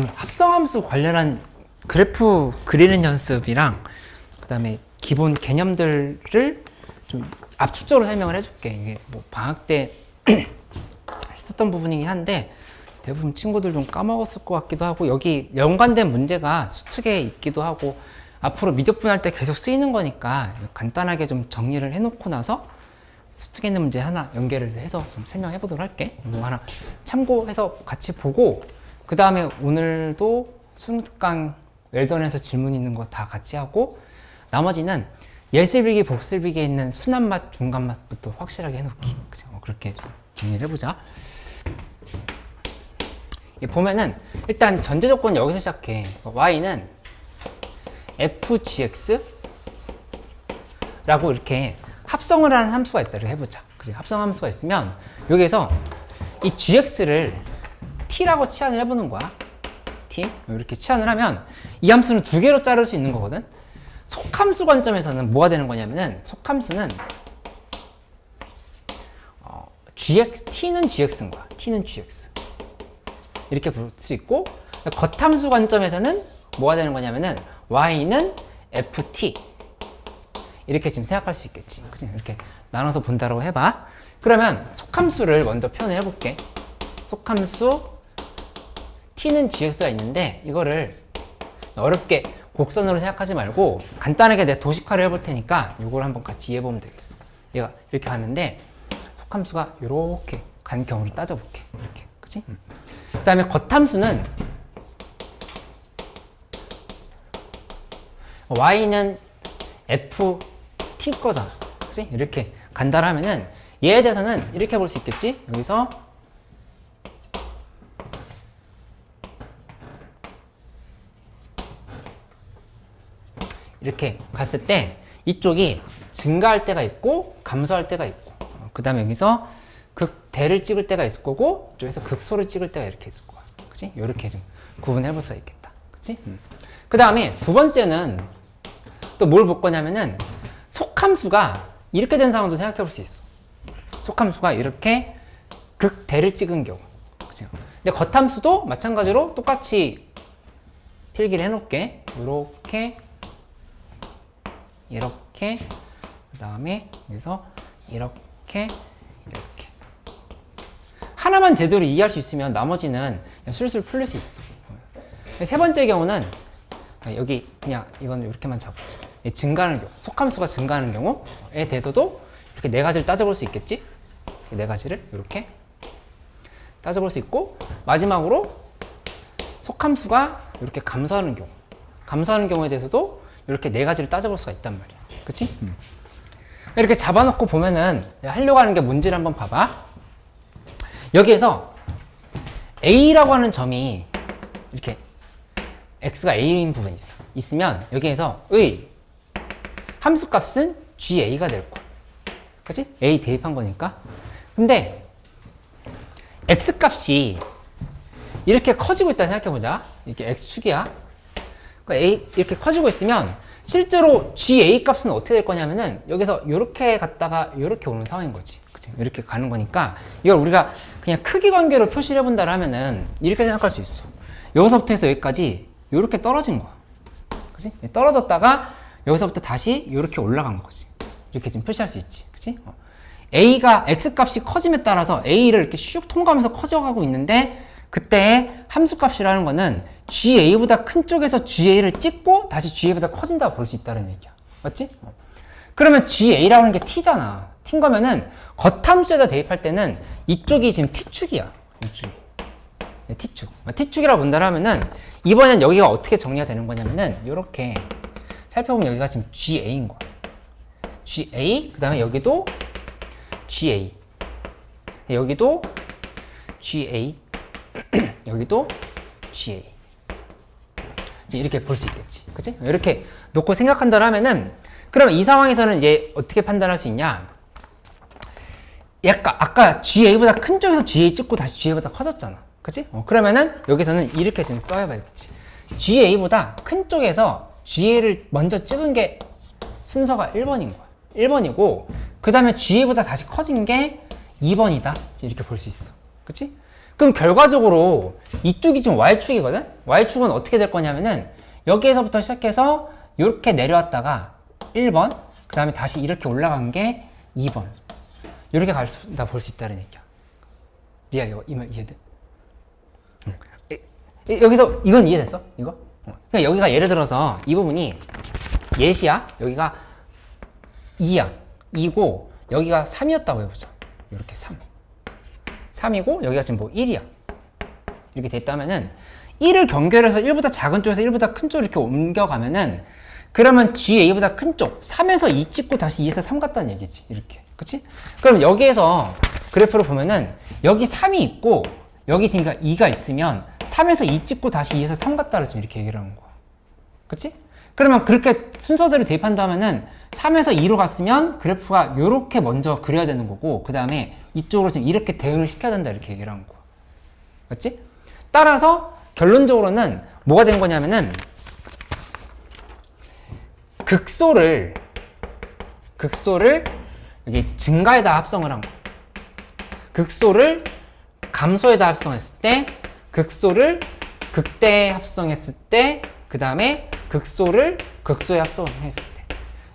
합성함수 관련한 그래프 그리는 연습이랑 그 다음에 기본 개념들을 좀 압축적으로 설명을 해줄게. 이게 뭐 방학 때 했었던 부분이긴 한데 대부분 친구들 좀 까먹었을 것 같기도 하고, 여기 연관된 문제가 수특에 있기도 하고 앞으로 미적분할 때 계속 쓰이는 거니까 간단하게 좀 정리를 해놓고 나서 수특에 있는 문제 하나 연결을 해서 좀 설명해 보도록 할게. 이거 하나 참고해서 같이 보고, 그 다음에 오늘도 수능 특강 웰던에서 질문 있는 거 다 같이 하고, 나머지는 예습일기 복습일기에 있는 순한맛 중간맛부터 확실하게 해놓기. 그렇게 좀 정리를 해보자. 보면은 일단 전제 조건 여기서 시작해. y는 fgx 라고 이렇게 합성을 하는 함수가 있다를 해보자. 그치? 합성 함수가 있으면 여기에서 이 gx를 t라고 치환을 해보는 거야. t 이렇게 치환을 하면 이 함수는 두 개로 자를 수 있는 거거든. 속함수 관점에서는 뭐가 되는 거냐면은, 속함수는 t는 gx인 거야. t는 gx 이렇게 볼 수 있고, 겉함수 관점에서는 뭐가 되는 거냐면은 y는 ft 이렇게 지금 생각할 수 있겠지. 그치? 이렇게 나눠서 본다고 해봐. 그러면 속함수를 먼저 표현을 해볼게. 속함수 t는 gx가 있는데, 이거를 어렵게 곡선으로 생각하지 말고 간단하게 내가 도식화를 해볼 테니까 이걸 한번 같이 이해해보면 되겠어. 얘가 이렇게 가는데 속함수가 이렇게 간 경우를 따져볼게. 이렇게, 그치? 그 다음에 겉함수는 y는 ft 거잖아. 그치? 이렇게 간다라 하면은 얘에 대해서는 이렇게 볼 수 있겠지? 여기서 이렇게 갔을 때 이쪽이 증가할 때가 있고 감소할 때가 있고, 그 다음에 여기서 극대를 찍을 때가 있을 거고 이쪽에서 극소를 찍을 때가 이렇게 있을 거야. 그치? 이렇게 좀 구분해 볼 수가 있겠다. 그치? 그 다음에 두 번째는 또 뭘 볼 거냐면은 속함수가 이렇게 된 상황도 생각해 볼 수 있어. 속함수가 이렇게 극대를 찍은 경우. 그치? 근데 겉함수도 마찬가지로 똑같이 필기를 해 놓을게. 이렇게, 그 다음에 여기서 이렇게 하나만 제대로 이해할 수 있으면 나머지는 그냥 술술 풀릴 수 있어. 세 번째 경우는 여기 그냥 이건 이렇게만 잡고, 증가하는 경우, 속함수가 증가하는 경우에 대해서도 이렇게 네 가지를 따져볼 수 있겠지? 네 가지를 이렇게 따져볼 수 있고, 마지막으로 속함수가 이렇게 감소하는 경우에 대해서도 이렇게 네 가지를 따져볼 수가 있단 말이야. 그치? 이렇게 잡아놓고 보면은 하려고 하는 게 뭔지를 한번 봐봐. 여기에서 A라고 하는 점이 이렇게 X가 A인 부분이 있으면 여기에서 의 함수값은 GA가 될 거야. 그치? A 대입한 거니까. 근데 X값이 이렇게 커지고 있다 생각해보자. 이렇게 X축이야. 그러니까 A 이렇게 커지고 있으면 실제로 GA 값은 어떻게 될 거냐면은 여기서 이렇게 갔다가 이렇게 오는 상황인 거지. 그치? 이렇게 가는 거니까 이걸 우리가 그냥 크기 관계로 표시를 해본다 하면은 이렇게 생각할 수 있어. 여기서부터 해서 여기까지 이렇게 떨어진 거야. 그치? 떨어졌다가 여기서부터 다시 이렇게 올라간 거지. 이렇게 지금 표시할 수 있지. 그치? A가 X 값이 커짐에 따라서 A를 이렇게 슉 통과하면서 커져가고 있는데, 그때 함수값이라는 거는 GA보다 큰 쪽에서 GA를 찍고 다시 GA보다 커진다고 볼 수 있다는 얘기야. 맞지? 그러면 GA라고 하는 게 T잖아. T인 거면은 겉함수에다 대입할 때는 이쪽이 지금 T축이야. 이쪽이. T축. T축이라고 본다 하면은 이번엔 여기가 어떻게 정리가 되는 거냐면은 이렇게 살펴보면 여기가 지금 GA인 거야. GA, 그 다음에 여기도 GA, 여기도 GA, 여기도 GA. 이렇게 볼 수 있겠지. 그치? 이렇게 놓고 생각한다 하면은, 그러면 이 상황에서는 이제 어떻게 판단할 수 있냐? 약간 아까 GA보다 큰 쪽에서 GA 찍고 다시 GA보다 커졌잖아. 그치? 그러면은 여기서는 이렇게 지금 써야겠지. GA보다 큰 쪽에서 GA를 먼저 찍은 게 순서가 1번인 거야. 1번이고, 그 다음에 GA보다 다시 커진 게 2번이다. 이렇게 볼 수 있어. 그치? 그럼 결과적으로 이쪽이 지금 Y축이거든? Y축은 어떻게 될 거냐면은 여기에서부터 시작해서 이렇게 내려왔다가 1번, 그 다음에 다시 이렇게 올라간 게 2번. 이렇게 볼 수 있다는 얘기야. 리아, 이거 이해돼? 응. 여기서 이건 이해됐어? 이거? 그러니까 여기가 예를 들어서 이 부분이 예시야. 여기가 2야. 2고 여기가 3이었다고 해보자. 이렇게 3. 3이고 여기가 지금 뭐 1이야. 이렇게 됐다면은 1을 경계해서 1보다 작은 쪽에서 1보다 큰 쪽으로 이렇게 옮겨가면은 그러면 GA보다 큰 쪽 3에서 2 찍고 다시 2에서 3 갔다는 얘기지. 이렇게. 그치? 그럼 여기에서 그래프를 보면은 여기 3이 있고 여기 지금 2가 있으면 3에서 2 찍고 다시 2에서 3 갔다를 지금 이렇게 얘기를 하는 거야. 그치? 그러면 그렇게 순서대로 대입한다면은 3에서 2로 갔으면 그래프가 이렇게 먼저 그려야 되는 거고 그 다음에 이쪽으로 지금 이렇게 대응을 시켜야 된다 이렇게 얘기를 하는 거야. 맞지? 따라서 결론적으로는 뭐가 된 거냐면은 극소를 여기 증가에다 합성을 한 거야. 극소를 감소에다 합성했을 때, 극소를 극대에 합성했을 때, 그 다음에 극소를 극소에 합성했을 때.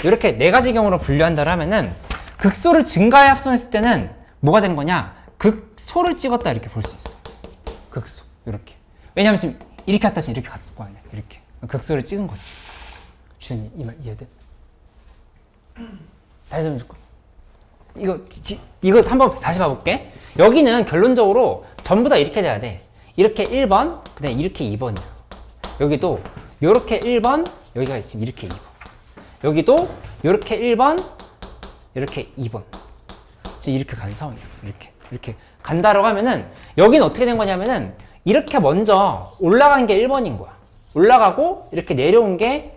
이렇게 네 가지 경우로 분류한다 하면은 극소를 증가에 합성했을 때는 뭐가 된 거냐? 극소를 찍었다 이렇게 볼 수 있어. 극소. 이렇게. 왜냐면 지금 이렇게 갔다 지금 이렇게 갔을 거 아니야. 이렇게. 극소를 찍은 거지. 주현이 이 말 이해돼? 다시 좀 줄까? 이거 한번 다시 봐볼게. 여기는 결론적으로 전부 다 이렇게 돼야 돼. 이렇게 1번, 그 다음에 이렇게 2번이야. 여기도 요렇게 1번, 여기가 지금 이렇게 2번. 여기도 요렇게 1번, 이렇게 2번. 지금 이렇게 간 상황이야. 이렇게 간다라고 하면은 여기는 어떻게 된 거냐면은 이렇게 먼저 올라간 게 1번인 거야. 올라가고 이렇게 내려온 게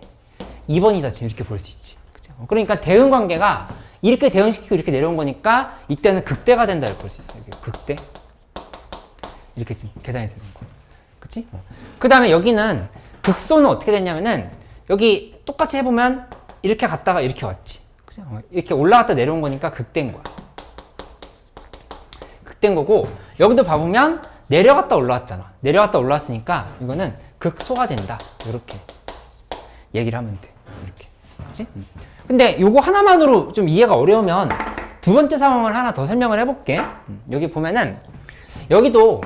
2번이다. 지금 이렇게 볼 수 있지. 그쵸? 그러니까 대응 관계가 이렇게 대응시키고 이렇게 내려온 거니까 이때는 극대가 된다 이렇게 볼 수 있어요. 극대. 이렇게 지금 계산이 되는 거야. 그치? 그 다음에 여기는 극소는 어떻게 됐냐면은 여기 똑같이 해보면 이렇게 갔다가 이렇게 왔지. 그치? 이렇게 올라갔다 내려온 거니까 극대인 거야. 극대인 거고 여기도 봐보면 내려갔다 올라왔잖아. 내려갔다 올라왔으니까 이거는 극소가 된다. 이렇게 얘기를 하면 돼. 이렇게. 그치? 근데 요거 하나만으로 좀 이해가 어려우면 두 번째 상황을 하나 더 설명을 해볼게. 여기 보면은 여기도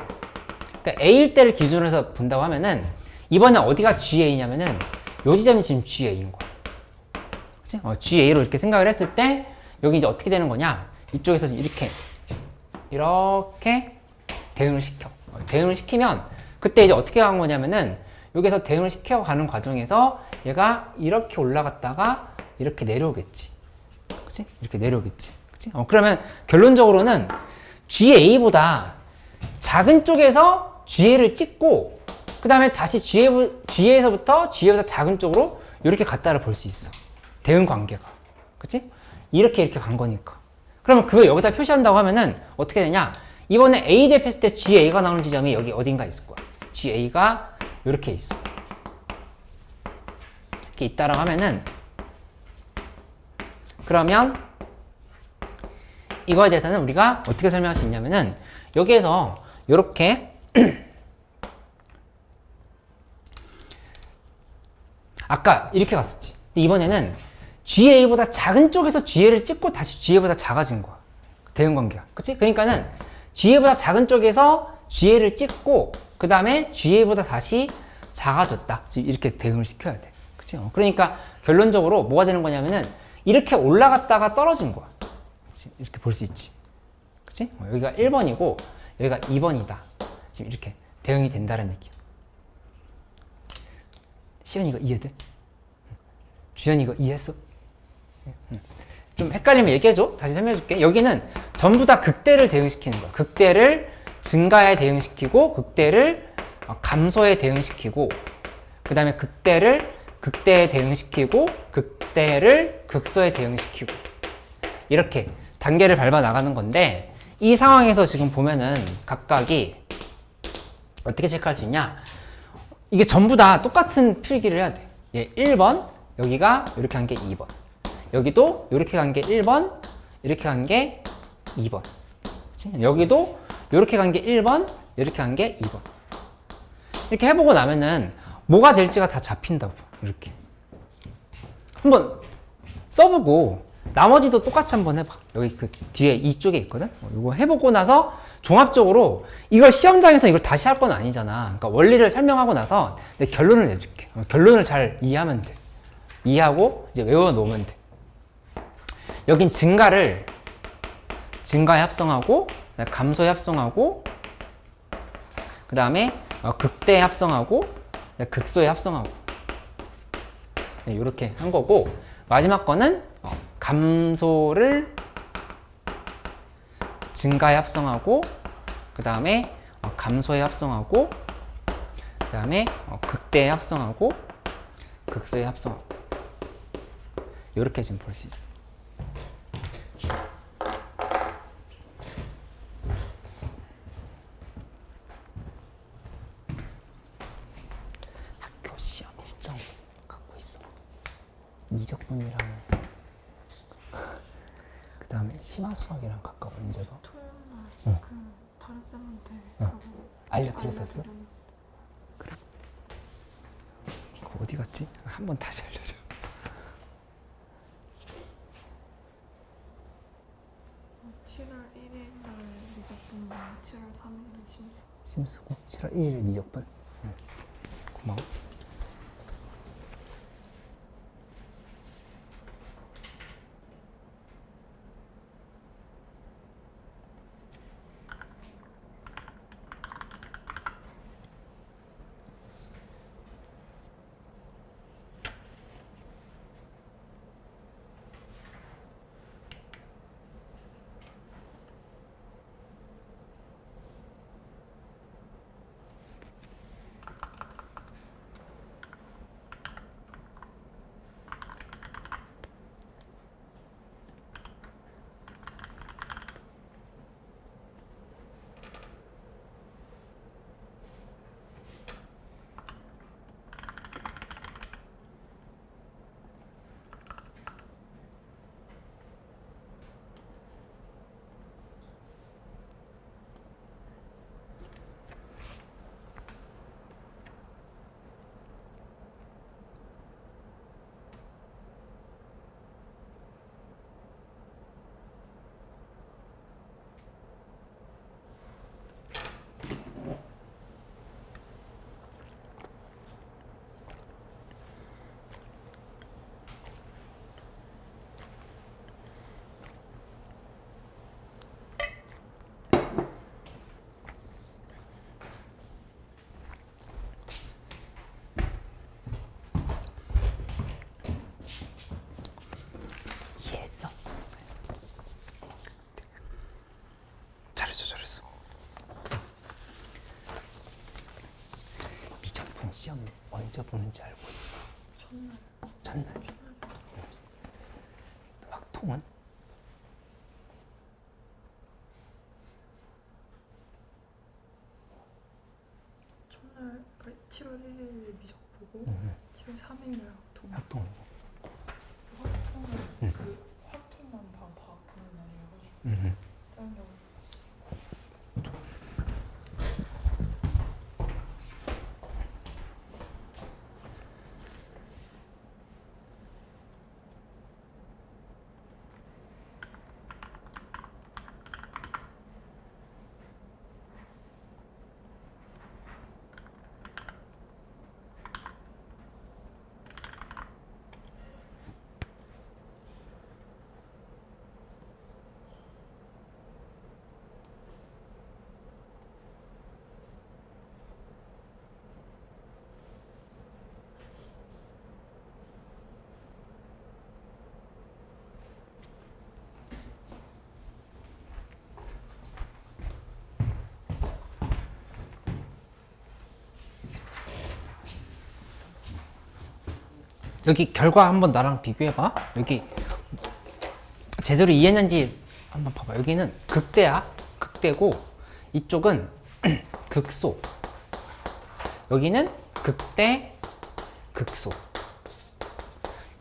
그러니까 A일 때를 기준으로 해서 본다고 하면은 이번에 어디가 GA냐면은 요 지점이 지금 GA인 거야. 그치? GA로 이렇게 생각을 했을 때 여기 이제 어떻게 되는 거냐? 이쪽에서 이렇게 대응을 시켜. 대응을 시키면 그때 이제 어떻게 간 거냐면은 여기서 대응을 시켜가는 과정에서 얘가 이렇게 올라갔다가 이렇게 내려오겠지. 그치? 이렇게 내려오겠지. 그치? 그러면 결론적으로는 GA보다 작은 쪽에서 GA를 찍고 그 다음에 다시 GA에서부터 GA보다 작은 쪽으로 이렇게 갔다를 볼 수 있어. 대응 관계가. 그치? 이렇게 간 거니까. 그러면 그거 여기다 표시한다고 하면은 어떻게 되냐? 이번에 A 대표했을 때 GA가 나오는 지점이 여기 어딘가 있을 거야. GA가 이렇게 있어. 이렇게 있다라고 하면은 그러면 이거에 대해서는 우리가 어떻게 설명할 수 있냐면은 여기에서 이렇게 아까 이렇게 갔었지. 근데 이번에는 GA보다 작은 쪽에서 GA를 찍고 다시 GA보다 작아진 거야. 대응 관계가. 그치? 그러니까는 GA보다 작은 쪽에서 GA를 찍고 그 다음에 GA보다 다시 작아졌다. 지금 이렇게 대응을 시켜야 돼. 그치? 그러니까 결론적으로 뭐가 되는 거냐면은 이렇게 올라갔다가 떨어진 거야. 지금 이렇게 볼 수 있지. 그치? 여기가 1번이고 여기가 2번이다. 지금 이렇게 대응이 된다는 얘기야. 시연이 이거 이해돼? 주연이 이거 이해했어? 좀 헷갈리면 얘기해줘. 다시 설명해줄게. 여기는 전부 다 극대를 대응시키는 거야. 극대를 증가에 대응시키고 극대를 감소에 대응시키고 그 다음에 극대를 극대에 대응시키고 극대를 극소에 대응시키고 이렇게 단계를 밟아 나가는 건데 이 상황에서 지금 보면은 각각이 어떻게 체크할 수 있냐? 이게 전부 다 똑같은 필기를 해야 돼. 얘 1번, 여기가 이렇게 간 게 2번. 여기도 이렇게 간 게 1번, 이렇게 간 게 2번. 그치? 여기도 이렇게 간 게 1번, 이렇게 한 게 2번. 이렇게 해보고 나면은 뭐가 될지가 다 잡힌다고. 이렇게. 한번 써보고 나머지도 똑같이 한번 해봐. 여기 그 뒤에 이쪽에 있거든. 이거 해보고 나서 종합적으로 이걸 시험장에서 이걸 다시 할 건 아니잖아. 그러니까 원리를 설명하고 나서 내 결론을 내줄게. 결론을 잘 이해하면 돼. 이해하고 이제 외워놓으면 돼. 여긴 증가에 합성하고 감소에 합성하고 그 다음에 극대에 합성하고 극소에 합성하고 이렇게 한 거고, 마지막 거는 감소를 증가에 합성하고 그 다음에 감소에 합성하고 그 다음에 극대에 합성하고 극소에 합성하고 이렇게 지금 볼 수 있어. 학교 시험 일정 갖고 있어. 미적분이랑 그 다음에 심화수학이랑 가까워. 언제가? 토요일날 그 다른 쌤한테 그거 알려드렸었어? 그래? 그거 어디 갔지? 한번 다시 알려줘. 7월 1일날 미적분이랑 7월 3일날 심수. 심수고 7월 1일 미적분. 고마워. 이해했어? 잘했어. 미적분 시험 언제 보는지 알고 있어? 첫날. 확통은? 첫날 그러니까 7월 1일 미적 보고 7월 3일날 학통. 확통. 학통은 그 학통만 다 보는 날이어가지고 다른 거 여기 결과 한번 나랑 비교해봐. 여기 제대로 이해했는지 한번 봐봐. 여기는 극대야. 극대고 이쪽은 극소. 여기는 극대, 극소.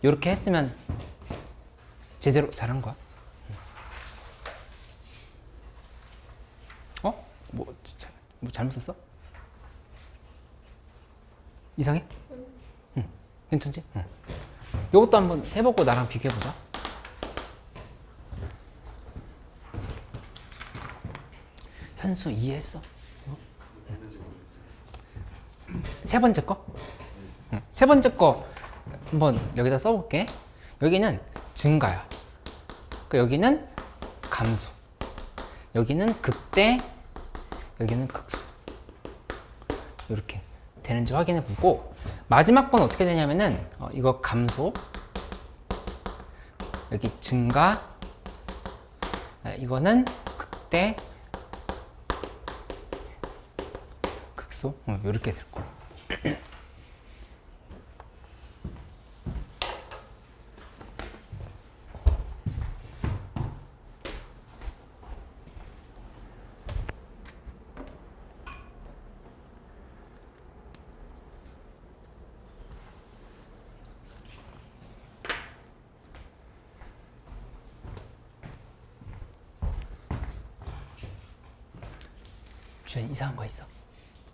이렇게 했으면 제대로 잘한 거야. 뭐 진짜 뭐 잘못 썼어? 이상해? 응. 괜찮지? 응. 이것도 한번 해보고 나랑 비교해보자. 현수 이해했어? 세 번째 거? 응. 세 번째 거 한번 여기다 써볼게. 여기는 증가야. 여기는 감소. 여기는 극대. 여기는 극소. 이렇게 되는지 확인해 보고, 마지막 건 어떻게 되냐면은 이거 감소, 여기 증가, 이거는 극대, 극소. 이렇게 될 거야. 주연 이상한 거 있어?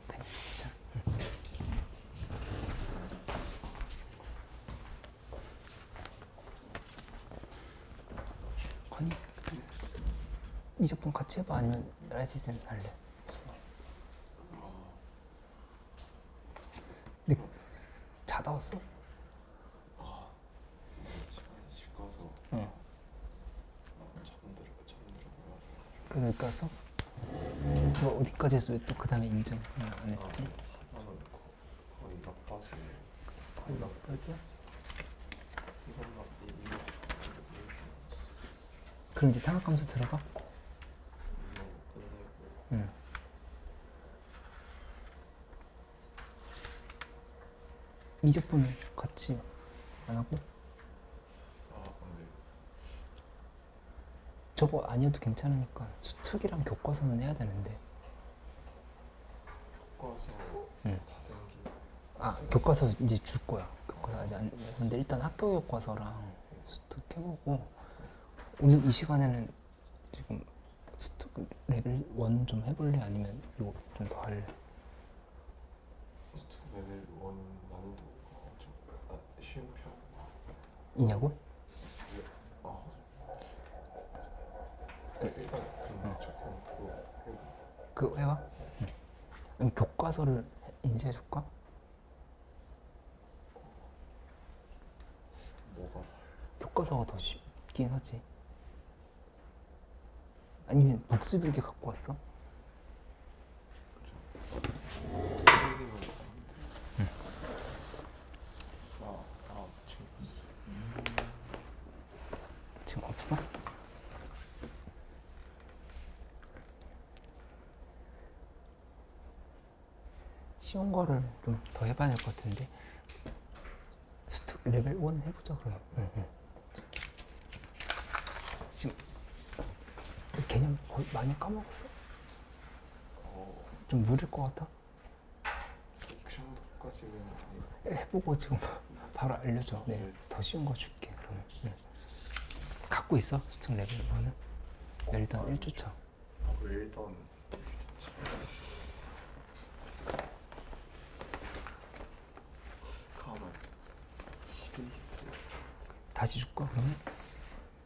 아니, 괜찮아. 응. 건이 이제품 같이 해봐. 아니면 라이센스 할래? 근데 자다 왔어? 집 가서 응. 잠들어. 그래서 갔어? 너 어디까지 했어? 왜 또 그 다음에 인증 안 했지? 4만원 거의 나빠지. 거의 나빠지? 이것만 이거 그럼 이제 상하감수 들어가? 끝내고 응. 미적분을 같이 안 하고? 근데 저거 아니어도 괜찮으니까 수특이랑 교과서는 해야 되는데. 교과서 응. 받은 게 아, 교과서 이제 줄 거야. 교과서 아직 안. 근데 일단 학교 교과서랑 수특 해보고, 오늘 이 시간에는 지금 수특 레벨 1 좀 해볼래? 아니면 이거 좀 더 할래? 호스트 레벨 1 난이도가 좀 쉬운 편. 이냐고? 일단 적용 그거 해보. 그거 해봐? 응. 아니, 교과서를 인쇄해줄까? 뭐가 교과서가 더 쉽긴 하지. 아니면 복습일기 갖고 왔어? 쓰레기만 지금 없어? 쉬운 거를 좀 더 해봐야 될 것 같은데. 수특 레벨 1 해보자 그러면. 응. 지금 개념 거의 많이 까먹었어? 좀 무릴 것 같아? 그 정도까지는 해보고 지금 바로 알려줘. 네, 더 쉬운 거 줄게 그러면. 응. 갖고 있어? 수특 레벨 1은? 일단 1주차. 일단 가만 스페이스 다시 줄까 그러면?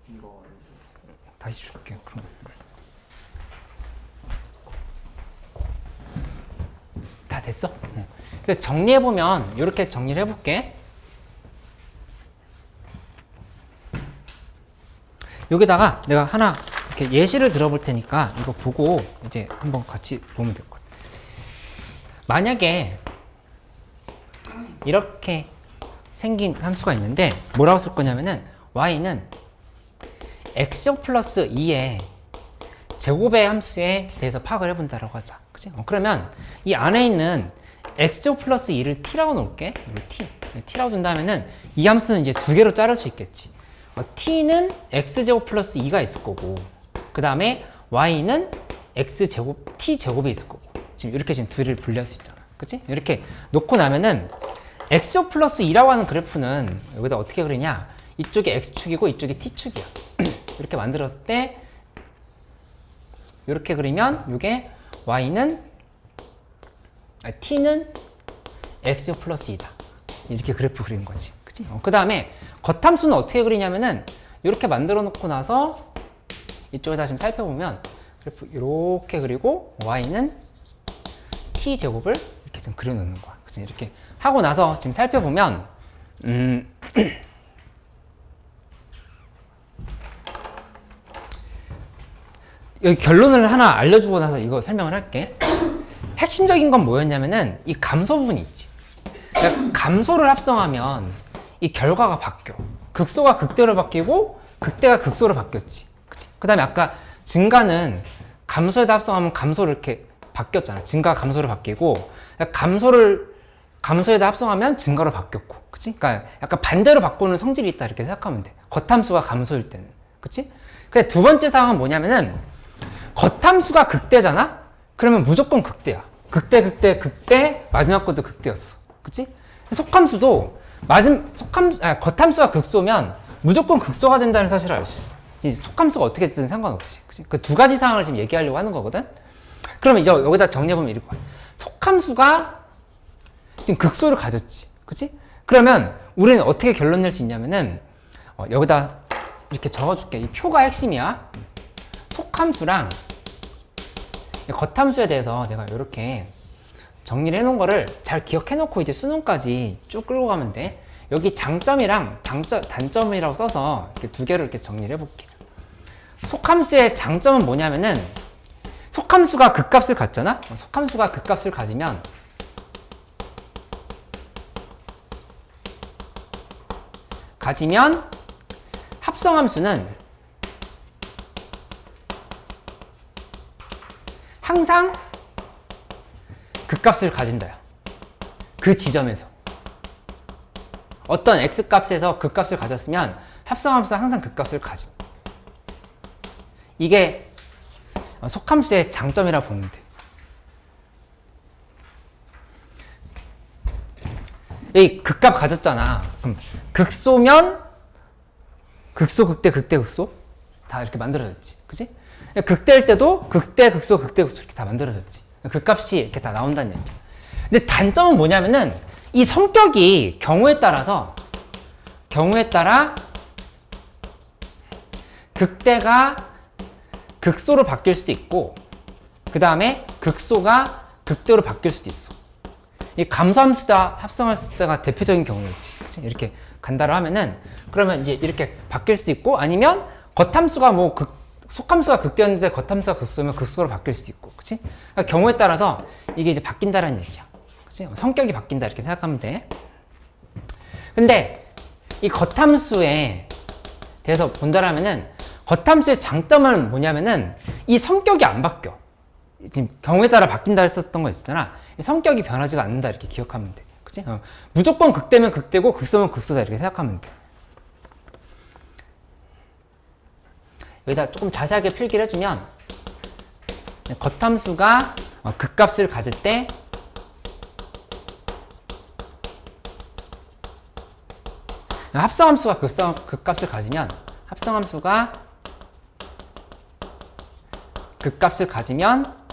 이거 아니고 다시 줄게 그럼. 다 됐어? 응. 그래서 정리해보면 이렇게 정리를 해볼게. 여기다가 내가 하나 이렇게 예시를 들어볼 테니까 이거 보고 이제 한번 같이 보면 될 것 같아. 만약에 이렇게 생긴 함수가 있는데 뭐라고 쓸 거냐면은 y는 x제곱 플러스 2의 제곱의 함수에 대해서 파악을 해본다라고 하자. 그치? 그러면 이 안에 있는 x제곱 플러스 2를 t라고 놓을게. t라고 준다면은 이 함수는 이제 두 개로 자를 수 있겠지. t는 x제곱 플러스 2가 있을 거고, 그 다음에 y는 x제곱 t제곱이 있을 거고. 지금 이렇게 지금 두 개를 분리할 수 있잖아. 그치? 이렇게 놓고 나면은 x제곱 플러스 2라고 하는 그래프는 여기다 어떻게 그리냐, 이쪽이 x축이고 이쪽이 t축이야. 이렇게 만들었을 때 이렇게 그리면 이게 y는 t는 x 플러스 2다. 이렇게 그래프 그리는 거지. 그치? 그 다음에 겉함수는 어떻게 그리냐면은 이렇게 만들어 놓고 나서 이쪽에다 지금 살펴보면 그래프 이렇게 그리고 y는 t 제곱을 이렇게 좀 그려놓는 거야. 그치? 이렇게 하고 나서 지금 살펴보면 여기 결론을 하나 알려주고 나서 이거 설명을 할게. 핵심적인 건 뭐였냐면은 이 감소 부분이 있지. 그러니까 감소를 합성하면 이 결과가 바뀌어. 극소가 극대로 바뀌고 극대가 극소로 바뀌었지. 그치? 그 다음에 아까 증가는 감소에다 합성하면 감소를 이렇게 바뀌었잖아. 증가가 감소로 바뀌고 그러니까 감소에다 합성하면 증가로 바뀌었고. 그치? 그러니까 약간 반대로 바꾸는 성질이 있다 이렇게 생각하면 돼. 겉함수가 감소일 때는. 그치? 그래 두 번째 상황은 뭐냐면은 겉함수가 극대잖아? 그러면 무조건 극대야. 극대, 마지막 것도 극대였어. 그치? 속함수도 겉함수가 극소면 무조건 극소가 된다는 사실을 알 수 있어. 속함수가 어떻게 됐든 상관없이. 그 두 가지 상황을 지금 얘기하려고 하는 거거든? 그러면 이제 여기다 정리해보면 이렇게 봐. 속함수가 지금 극소를 가졌지. 그치? 그러면 우리는 어떻게 결론 낼 수 있냐면은, 여기다 이렇게 적어줄게. 이 표가 핵심이야. 속함수랑 겉함수에 대해서 내가 이렇게 정리를 해놓은 거를 잘 기억해놓고 이제 수능까지 쭉 끌고 가면 돼. 여기 장점이랑 단점이라고 써서 이렇게 두 개를 이렇게 정리를 해볼게. 속함수의 장점은 뭐냐면은 속함수가 극값을 갖잖아? 속함수가 극값을 가지면 합성함수는 항상 극값을 가진다요. 그 지점에서 어떤 x값에서 극값을 가졌으면 합성함수는 항상 극값을 가짐. 이게 속함수의 장점이라고 보면 돼. 이 극값 가졌잖아. 그럼 극소면 극소, 극대, 극대, 극소 다 이렇게 만들어졌지. 그치? 극대일 때도 극대, 극소, 극대, 극소 이렇게 다 만들어졌지. 극값이 이렇게 다 나온다는 얘기야. 근데 단점은 뭐냐면은 이 성격이 경우에 따라 극대가 극소로 바뀔 수도 있고 그 다음에 극소가 극대로 바뀔 수도 있어. 이 감소함수다 합성함수다가 대표적인 경우였지. 그치? 이렇게 간다로 하면은 그러면 이제 이렇게 바뀔 수도 있고 아니면 겉함수가 속함수가 극대였는데 겉함수가 극소면 극소로 바뀔 수도 있고. 그치? 그러니까 경우에 따라서 이게 이제 바뀐다는 얘기야. 그치? 성격이 바뀐다 이렇게 생각하면 돼. 근데 이 겉함수에 대해서 본다라면은 겉함수의 장점은 뭐냐면은 이 성격이 안 바뀌어. 지금 경우에 따라 바뀐다 했었던 거 있었잖아. 성격이 변하지가 않는다 이렇게 기억하면 돼. 그치? 무조건 극대면 극대고 극소면 극소다 이렇게 생각하면 돼. 여기다 조금 자세하게 필기를 해주면 겉함수가 극값을 가질 때 합성함수가 극값을 가지면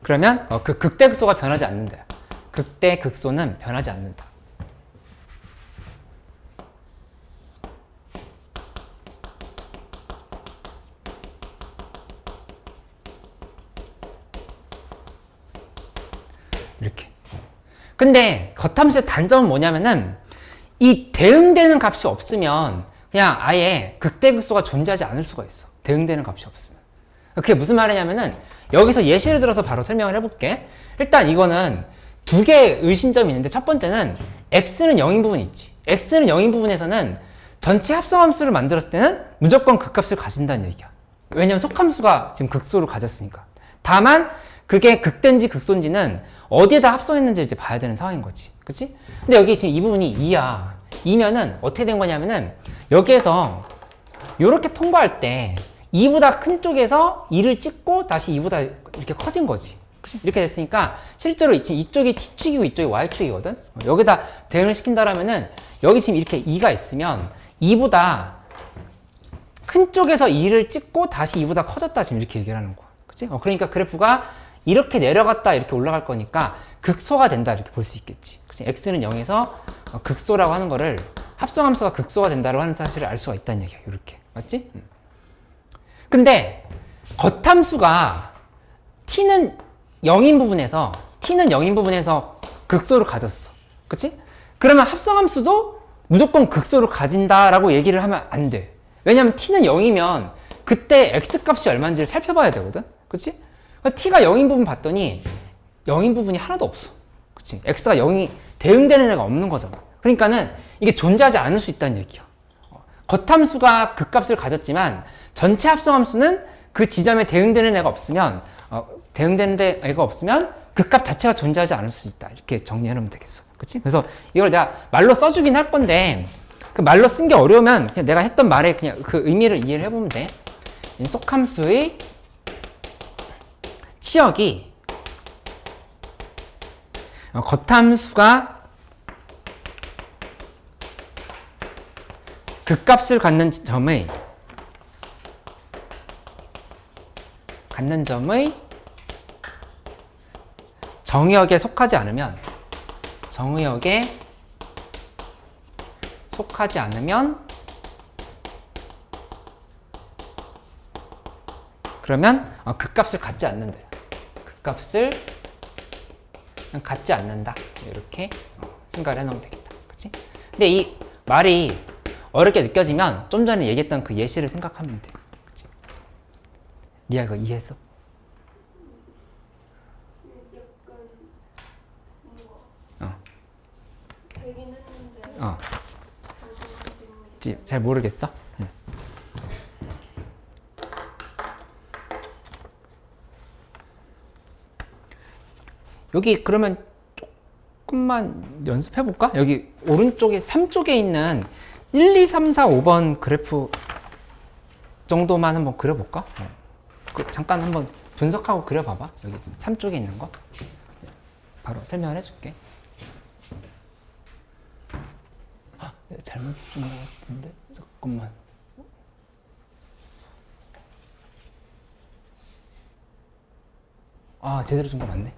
그러면 그 극대 극소가 변하지 않는다. 극대 극소는 변하지 않는다. 이렇게. 근데 겉함수의 단점은 뭐냐면은 이 대응되는 값이 없으면 그냥 아예 극대극소가 존재하지 않을 수가 있어. 대응되는 값이 없으면. 그게 무슨 말이냐면은 여기서 예시를 들어서 바로 설명을 해볼게. 일단 이거는 두 개의 의심점이 있는데 첫 번째는 x는 0인 부분이 있지. x는 0인 부분에서는 전체 합성함수를 만들었을 때는 무조건 극값을 가진다는 얘기야. 왜냐면 속함수가 지금 극소를 가졌으니까. 다만 그게 극대인지 극소인지는 어디에다 합성했는지 이제 봐야 되는 상황인 거지. 그치? 근데 여기 지금 이 부분이 2야. 2면은 어떻게 된 거냐면은 여기에서 이렇게 통과할 때 2보다 큰 쪽에서 2를 찍고 다시 2보다 이렇게 커진 거지. 그치? 이렇게 됐으니까 실제로 이쪽이 T축이고 이쪽이 Y축이거든? 여기다 대응을 시킨다라면은 여기 지금 이렇게 2가 있으면 2보다 큰 쪽에서 2를 찍고 다시 2보다 커졌다 지금 이렇게 얘기를 하는 거야. 그치? 그러니까 그래프가 이렇게 내려갔다 이렇게 올라갈 거니까 극소가 된다 이렇게 볼 수 있겠지. 그치? x는 0에서 극소라고 하는 거를 합성함수가 극소가 된다고 하는 사실을 알 수가 있다는 얘기야. 이렇게. 맞지? 근데 겉함수가 t는 0인 부분에서 극소를 가졌어. 그치? 그러면 합성함수도 무조건 극소를 가진다라고 얘기를 하면 안 돼. 왜냐면 t는 0이면 그때 x값이 얼마인지를 살펴봐야 되거든. 그치? t가 0인 부분 봤더니 0인 부분이 하나도 없어. 그치? x가 0이 대응되는 애가 없는 거잖아. 그러니까는 이게 존재하지 않을 수 있다는 얘기야. 겉함수가 극값을 가졌지만 전체 합성함수는 그 지점에 대응되는 애가 없으면 극값 자체가 존재하지 않을 수 있다. 이렇게 정리해 놓으면 되겠어. 그치? 그래서 이걸 내가 말로 써주긴 할 건데 그 말로 쓴 게 어려우면 그냥 내가 했던 말에 그냥 그 의미를 이해를 해보면 돼. 속함수의 치역이 겉함수가 극값을 갖는 점의 정의역에 속하지 않으면 그러면 극값을 갖지 않는다. 극값을 갖지 않는다. 이렇게 생각을 해놓으면 되겠다. 그치? 근데 이 말이 어렵게 느껴지면 좀 전에 얘기했던 그 예시를 생각하면 돼. 그치? 리아 이거 이해했어? 약간 뭔가 어. 되긴 했는데 어. 지금 잘 모르겠어? 응. 여기 그러면 조금만 연습해 볼까? 여기 오른쪽에 3쪽에 있는 1, 2, 3, 4, 5번 그래프 정도만 한번 그려볼까? 잠깐 한번 분석하고 그려봐봐. 여기 3쪽에 있는 거 바로 설명을 해줄게. 내가 잘못 준 것 같은데 잠깐만. 제대로 준 거 맞네.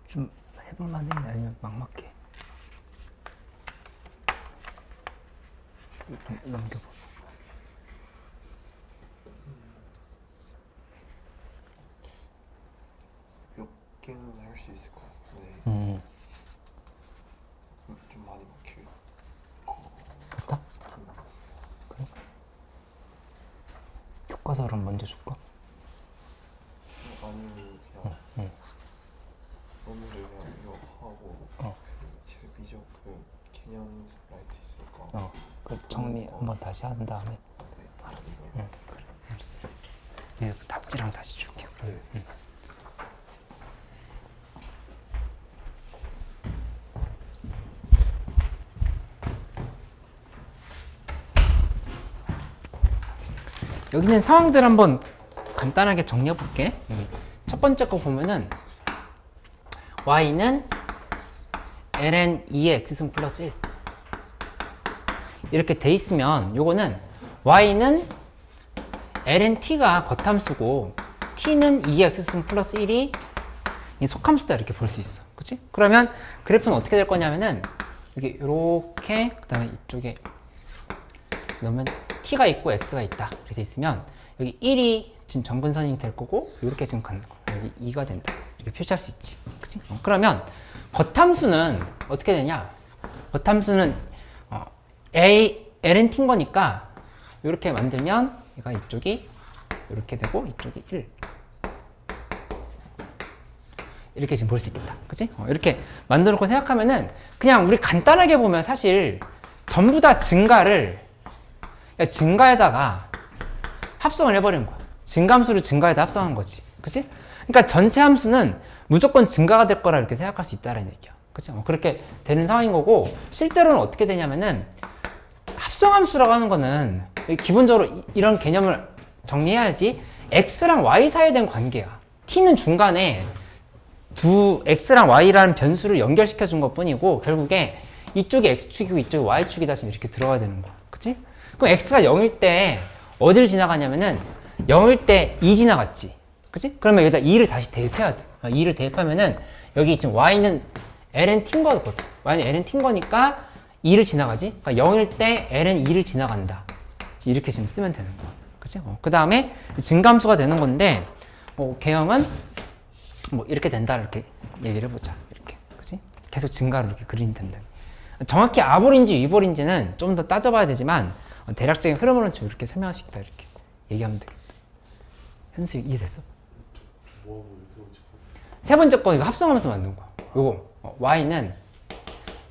좀 해볼만해? 아니면 막막해? 좀 넘겨봐. 몇 개는 할 수 있을 것 같은데 좀 많이 막힐 것 같아? 바꿔서 그럼 먼저 줄까? 아니면 그냥 오늘은 그냥 이거 하고 제 미적 개념 슬라이드 있으니까 그 정리 한번 다시 한 다음에. 알았어. 그래, 알았어. 내가 그 답지랑 다시 줄게. 여기 있는 상황들 한번 간단하게 정리해 볼게. 첫 번째 거 보면은 y는 ln 2의 x승 플러스 1 이렇게 돼 있으면 요거는 y는 ln t가 겉함수고 t는 2의 x승 플러스 1이 이 속함수다 이렇게 볼 수 있어. 그치? 그러면 그래프는 어떻게 될 거냐면은 이게 이렇게 그 다음에 이쪽에 넣으면 t가 있고 x가 있다. 그래서 있으면 여기 1이 지금 정근선이 될 거고 이렇게 지금 가는 거. 여기 2가 된다. 이렇게 표시할 수 있지. 그치? 그러면 겉함수는 어떻게 되냐? 겉함수는 ln t인 거니까 이렇게 만들면 얘가 이쪽이 이렇게 되고 이쪽이 1 이렇게 지금 볼 수 있겠다. 그치? 이렇게 만들어 놓고 생각하면은 그냥 우리 간단하게 보면 사실 전부 다 증가를 증가에다가 합성을 해버리는 거야. 증가함수를 증가에다 합성한 거지. 그치? 그러니까 전체 함수는 무조건 증가가 될 거라 이렇게 생각할 수 있다는 얘기야. 그치? 그렇게 되는 상황인 거고, 실제로는 어떻게 되냐면은 합성함수라고 하는 거는 기본적으로 이런 개념을 정리해야지 x랑 y 사이에 된 관계야. t는 중간에 두 x랑 y라는 변수를 연결시켜 준 것 뿐이고 결국에 이쪽이 x축이고 이쪽이 y축이다 지금 이렇게 들어가야 되는 거야. 그치? 그럼 x가 0일 때 어딜 지나가냐면은 0일 때 2 지나갔지. 그치? 그러면 여기다 2를 다시 대입해야 돼. 2를 대입하면은 여기 지금 y는 ln t인 거거든. y는 ln t인 거니까 2를 지나가지. 그러니까 0일 때 ln 2를 지나간다. 이렇게 지금 쓰면 되는 거야. 그치? 그 다음에 증가함수가 되는 건데 개형은 뭐 이렇게 된다 이렇게 얘기를 해보자. 이렇게. 그치? 계속 증가로 이렇게 그리면 된다. 정확히 아볼인지 위볼인지는 좀 더 따져봐야 되지만 대략적인 흐름으로는 좀 이렇게 설명할 수 있다 이렇게 얘기하면 되겠다. 현수 이해됐어? 세 번째 거 이거 합성하면서 만든 거야. 요거 y는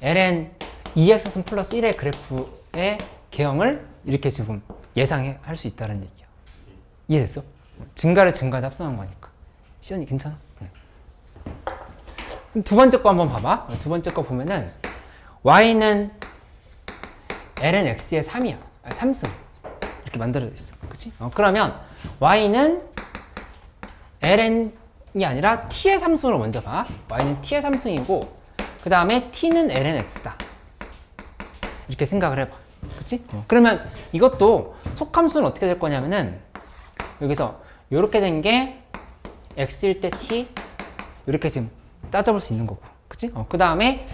ln 2x승 플러스 1의 그래프의 개형을 이렇게 지금 예상할 수 있다는 얘기야. 이해됐어? 증가를 증가해서 합성한 거니까. 시연이 괜찮아? 응. 두 번째 거 한번 봐봐. 두 번째 거 보면은 y는 ln x의 3이야. 3승. 이렇게 만들어져 있어. 그치? 그러면 y는 ln이 아니라 t의 3승으로 먼저 봐. y는 t의 3승이고 그 다음에 t는 ln x다. 이렇게 생각을 해봐. 그치? 그러면 이것도 속함수는 어떻게 될 거냐면은 여기서 이렇게 된 게 x일 때 t 이렇게 지금 따져볼 수 있는 거고. 그치? 그 다음에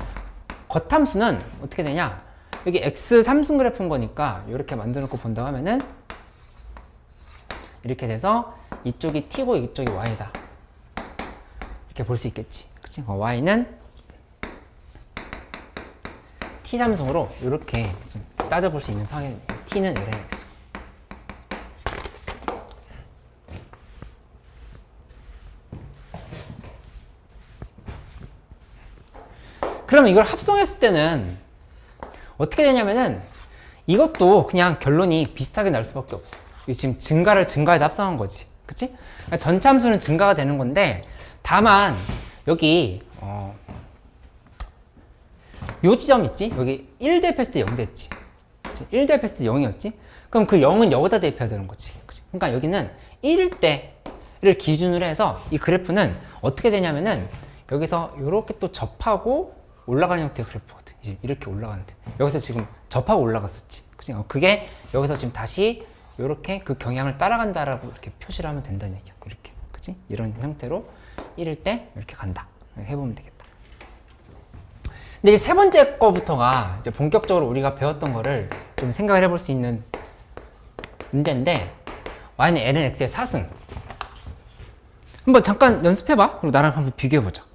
겉함수는 어떻게 되냐? 여기 x 3승 그래프인 거니까 이렇게 만들어 놓고 본다고 하면은 이렇게 돼서 이쪽이 t고 이쪽이 y다. 이렇게 볼 수 있겠지. 그치? y는 t 3승으로 이렇게 좀 따져볼 수 있는 상황이에요. t는 ln x. 그러면 이걸 합성했을 때는 어떻게 되냐면은 이것도 그냥 결론이 비슷하게 날 수밖에 없어. 지금 증가를 증가에다 합성한 거지. 그치? 그러니까 전체 함수는 증가가 되는 건데 다만 여기 요 지점 있지? 여기 1 대입했을 때 0 됐지. 그치? 1 대입했을 때 0이었지? 그럼 그 0은 여기다 대입해야 되는 거지. 그치? 그러니까 여기는 1일 때를 기준으로 해서 이 그래프는 어떻게 되냐면은 여기서 이렇게 또 접하고 올라가는 형태의 그래프거든. 이제 이렇게 올라가는데 여기서 지금 접하고 올라갔었지. 그치? 그게 여기서 지금 다시 이렇게 그 경향을 따라간다라고 이렇게 표시를 하면 된다는 얘기야. 이렇게. 그치? 이런 형태로 1일 때 이렇게 간다. 해보면 되겠다. 근데 이제 세 번째 거부터가 이제 본격적으로 우리가 배웠던 거를 좀 생각을 해볼 수 있는 문제인데 y는 ln x의 4승. 한번 잠깐 연습해봐. 그리고 나랑 한번 비교해보자.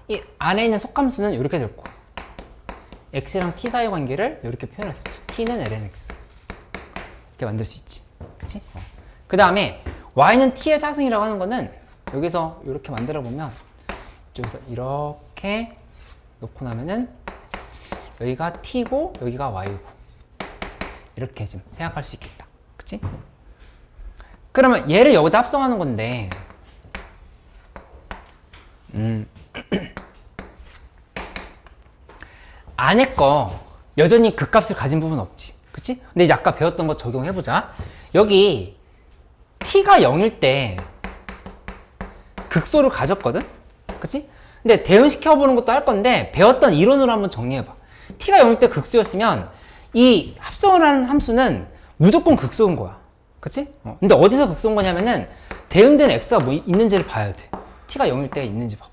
이 안에 있는 속함수는 이렇게 될 거야. x랑 t 사이 관계를 이렇게 표현할 수 있지. t는 lnx 이렇게 만들 수 있지. 그치? 그 다음에 y는 t의 사승이라고 하는 거는 여기서 이렇게 만들어 보면 이쪽에서 이렇게 놓고 나면은 여기가 t고 여기가 y고 이렇게 지금 생각할 수 있겠다. 그치? 그러면 얘를 여기다 합성하는 건데 안에 거 여전히 그 값을 가진 부분은 없지. 그치? 근데 이제 아까 배웠던 거 적용해보자. 여기 t가 0일 때 극소를 가졌거든? 그치? 근데 대응시켜보는 것도 할 건데 배웠던 이론으로 한번 정리해봐. t가 0일 때 극소였으면 이 합성을 하는 함수는 무조건 극소인 거야. 그치? 근데 어디서 극소인 거냐면은 대응되는 x가 뭐 있는지를 봐야 돼. t가 0일 때 있는지 봐봐.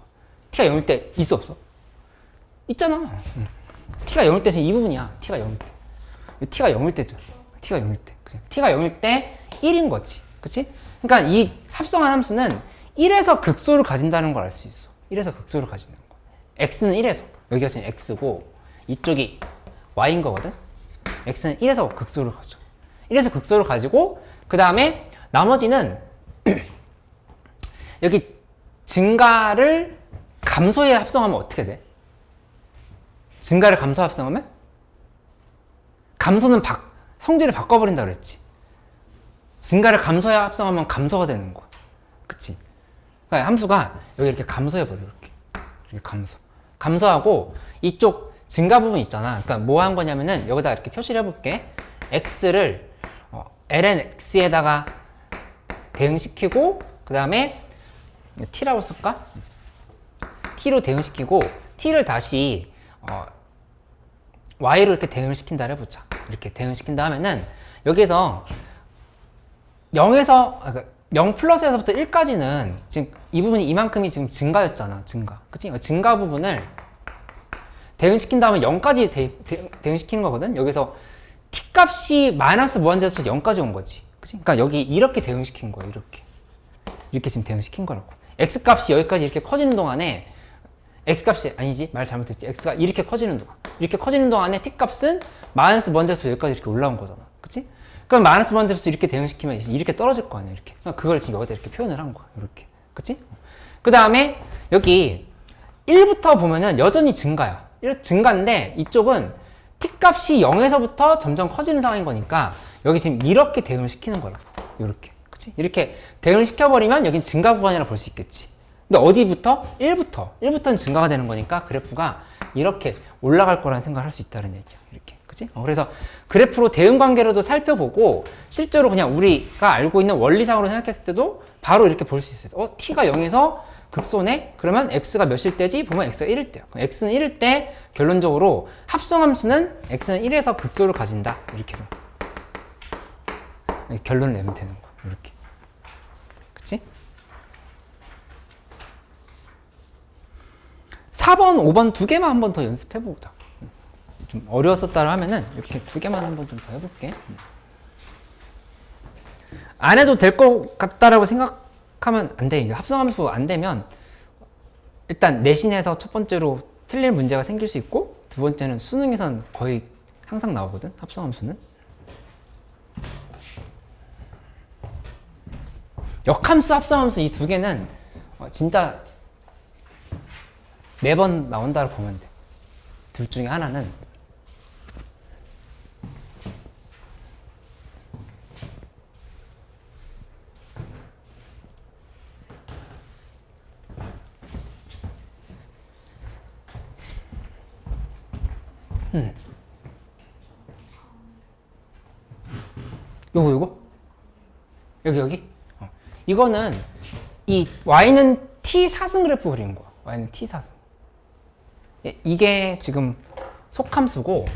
t가 0일 때 있어 없어? 있잖아. t가 0일 때 지금 이 부분이야. t가 0일 때. t가 0일 때죠. t가 0일 때. 그치? t가 0일 때 1인 거지. 그치? 그러니까 이 합성한 함수는 1에서 극소를 가진다는 걸 알 수 있어. 1에서 극소를 가지는 거. x는 1에서. 여기가 지금 x고 이쪽이 y인 거거든. x는 1에서 극소를 가져. 1에서 극소를 가지고 그 다음에 나머지는 여기 증가를 감소에 합성하면 어떻게 돼? 증가를 감소 합성하면? 감소는 성질을 바꿔버린다 그랬지. 증가를 감소에 합성하면 감소가 되는 거야. 그치? 그러니까 함수가 여기 이렇게 감소해버려. 이렇게 감소. 감소하고 이쪽 증가 부분 있잖아. 그러니까 뭐 한 거냐면은 여기다 이렇게 표시를 해볼게. x를 lnx에다가 대응시키고 그 다음에 t라고 쓸까? t로 대응시키고 t를 다시 y로 이렇게 대응을 시킨다 해보자. 이렇게 대응시킨다 하면은 여기서 0 플러스에서부터 1까지는 지금 이 부분이 이만큼이 지금 증가였잖아. 증가. 그치? 증가 부분을 대응시킨 다음에 0까지 대응시키는 거거든. 여기서 t 값이 마이너스 무한대에서부터 0까지 온 거지. 그치? 그러니까 여기 이렇게 대응시킨 거야. 이렇게 지금 대응시킨 거라고. x 값이 여기까지 이렇게 커지는 동안에 x 값이 아니지, 말 잘못했지. x가 이렇게 커지는 동안에 t 값은 마이너스 무한대에서부터 여기까지 이렇게 올라온 거잖아. 그치? 그럼 마이너스 무한대에서부터 이렇게 대응시키면 이렇게 떨어질 거 아니야. 이렇게. 그러니까 그걸 지금 여기다 이렇게 표현을 한 거야. 이렇게. 그치? 그 다음에 여기 1부터 보면은 여전히 증가야. 증가인데 이쪽은 t 값이 0에서부터 점점 커지는 상황인 거니까 여기 지금 이렇게 대응을 시키는 거라고. 이렇게. 그치? 이렇게 대응을 시켜버리면 여긴 증가 구간이라 볼 수 있겠지. 근데 어디부터? 1부터는 증가가 되는 거니까 그래프가 이렇게 올라갈 거라는 생각을 할 수 있다는 얘기야. 이렇게. 그치? 그래서 그래프로 대응 관계로도 살펴보고 실제로 그냥 우리가 알고 있는 원리상으로 생각했을 때도 바로 이렇게 볼 수 있어요. t가 0에서 극소네? 그러면 x가 몇일 때지? 보면 x가 1일 때야. 그럼 x는 1일 때 결론적으로 합성함수는 x는 1에서 극소를 가진다. 이렇게 해서 결론을 내면 되는 거야. 이렇게. 그치? 4번, 5번 두 개만 한 번 더 연습해보자. 좀 어려웠었다 하면은 이렇게 두 개만 한 번 좀 더 해볼게. 안 해도 될 것 같다라고 생각하면 안 돼. 이제 합성함수 안 되면 일단 내신에서 첫 번째로 틀릴 문제가 생길 수 있고 두 번째는 수능에선 거의 항상 나오거든. 합성함수는. 역함수, 합성함수 이 두 개는 진짜 매번 나온다고 보면 돼. 둘 중에 하나는 요거 여기 이거는 이 y는 t 사승 그래프 그린 거야. y는 t 사승. 이게 지금 속함수고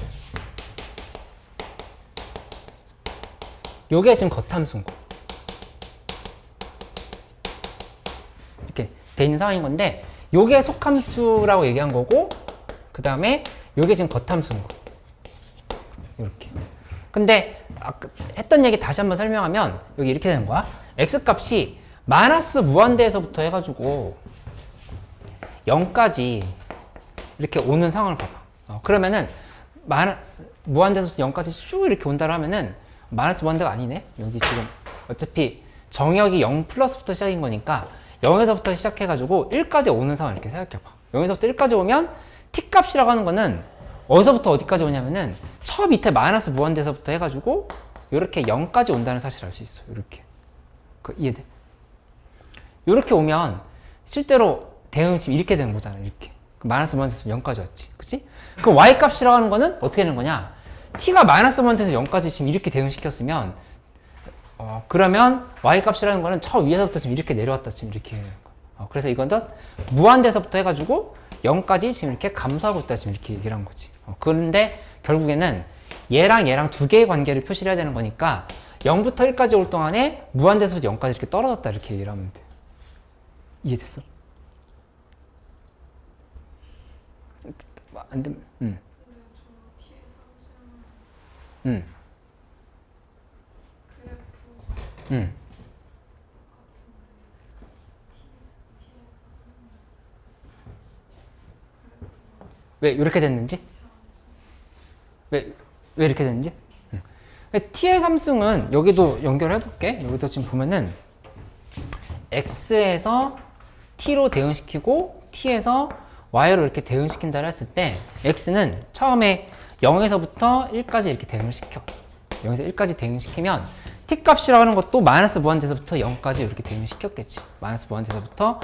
요게 지금 겉함수인 거. 이렇게 돼 있는 상황인 건데 요게 속함수라고 얘기한 거고 그 다음에 요게 지금 겉함수인 거. 이렇게. 근데 아까 했던 얘기 다시 한번 설명하면 여기 이렇게 되는 거야. x 값이 마이너스 무한대에서부터 해가지고 0까지 이렇게 오는 상황을 봐봐. 그러면은 무한대에서부터 0까지 쭉 이렇게 온다고 하면은 마이너스 무한대가 아니네. 여기 지금 어차피 정역이 0 플러스부터 시작인 거니까 0에서부터 시작해가지고 1까지 오는 상황을 이렇게 생각해봐. 0에서부터 1까지 오면 t 값이라고 하는 거는 어디서부터 어디까지 오냐면은 저 밑에 마이너스 무한대에서부터 해가지고 이렇게 0까지 온다는 사실을 알 수 있어. 이렇게. 이해돼? 이렇게 오면 실제로 대응식이 이렇게 되는 거잖아. 이렇게. 마이너스 무한대에서 0까지 왔지. 그치? 그럼 y 값이라고 하는 거는 어떻게 되는 거냐? t가 마이너스 무한대에서 0까지 지금 이렇게 대응시켰으면 그러면 y 값이라는 거는 저 위에서부터 지금 이렇게 내려왔다. 지금 이렇게 되는 거. 그래서 이건 무한대에서부터 해가지고 0까지 지금 이렇게 감소하고 있다. 지금 이렇게 얘기를 한 거지. 그런데 결국에는 얘랑 두 개의 관계를 표시를 해야 되는 거니까 0부터 1까지 올 동안에 무한대에서부터 0까지 이렇게 떨어졌다. 이렇게 얘기를 하면 돼. 이해됐어? 안 되면, 근데 저 T의 상승 그래프 응. 왜 이렇게 됐는지? 왜 이렇게 됐는지? t의 삼승은 여기도 연결해 볼게. 여기도 지금 보면은 x에서 t로 대응시키고 t에서 y로 이렇게 대응시킨다 했을 때 x는 처음에 0에서부터 1까지 이렇게 대응시켜. 0에서 1까지 대응시키면 t 값이라고 하는 것도 마이너스 무한대에서부터 0까지 이렇게 대응시켰겠지. 마이너스 무한대에서부터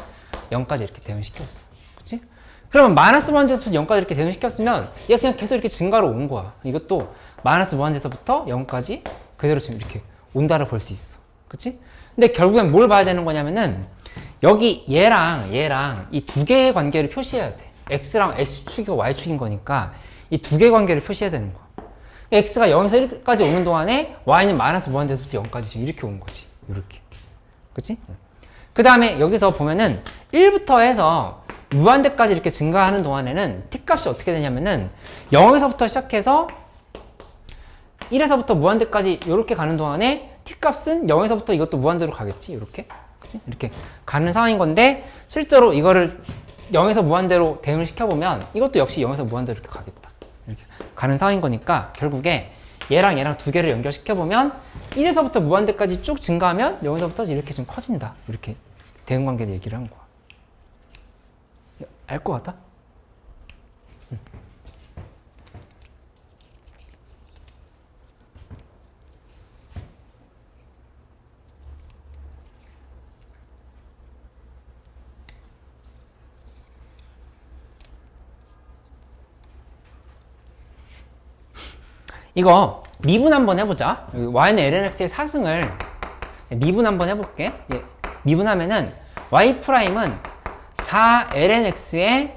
0까지 이렇게 대응시켰어. 그치? 그러면 마이너스 무한대에서부터 0까지 이렇게 대응시켰으면 얘가 그냥 계속 이렇게 증가로 온 거야. 이것도 마이너스 무한대에서부터 0까지 그대로 지금 이렇게 온다를 볼 수 있어. 그치? 근데 결국엔 뭘 봐야 되는 거냐면은 여기 얘랑 이 두 개의 관계를 표시해야 돼. x랑 x축이고 y축인 거니까 이 두 개의 관계를 표시해야 되는 거야. x가 0에서 1까지 오는 동안에 y는 마이너스 무한대에서부터 0까지 지금 이렇게 온 거지. 이렇게. 그치? 그 다음에 여기서 보면은 1부터 해서 무한대까지 이렇게 증가하는 동안에는 t 값이 어떻게 되냐면은 0에서부터 시작해서 1에서부터 무한대까지 이렇게 가는 동안에 t 값은 0에서부터 이것도 무한대로 가겠지. 이렇게. 그치? 이렇게 가는 상황인 건데 실제로 이거를 0에서 무한대로 대응을 시켜보면 이것도 역시 0에서 무한대로 이렇게 가겠다. 이렇게 가는 상황인 거니까 결국에 얘랑 두 개를 연결시켜보면 1에서부터 무한대까지 쭉 증가하면 0에서부터 이렇게 좀 커진다. 이렇게 대응 관계를 얘기를 한 거야. 알 것 같아? 이거 미분 한번 해보자. y는 lnx의 4승을 미분 한번 해볼게. 미분하면은 y 프라임은 4lnx의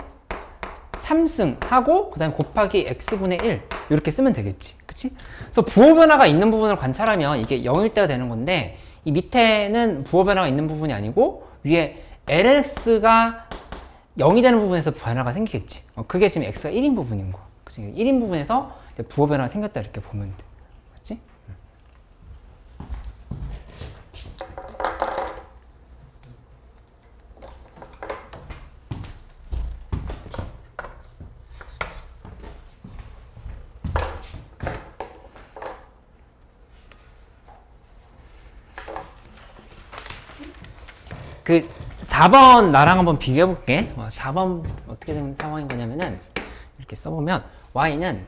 3승 하고 그 다음에 곱하기 x분의 1 이렇게 쓰면 되겠지. 그치? 그래서 부호 변화가 있는 부분을 관찰하면 이게 0일 때가 되는 건데 이 밑에는 부호 변화가 있는 부분이 아니고 위에 lnx가 0이 되는 부분에서 변화가 생기겠지. 그게 지금 x가 1인 부분인 거야. 그치? 1인 부분에서 부호 변화가 생겼다 이렇게 보면 돼. 맞지? 그 4번 나랑 한번 비교해 볼게. 4번 어떻게 된 상황인 거냐면은 이렇게 써보면 y는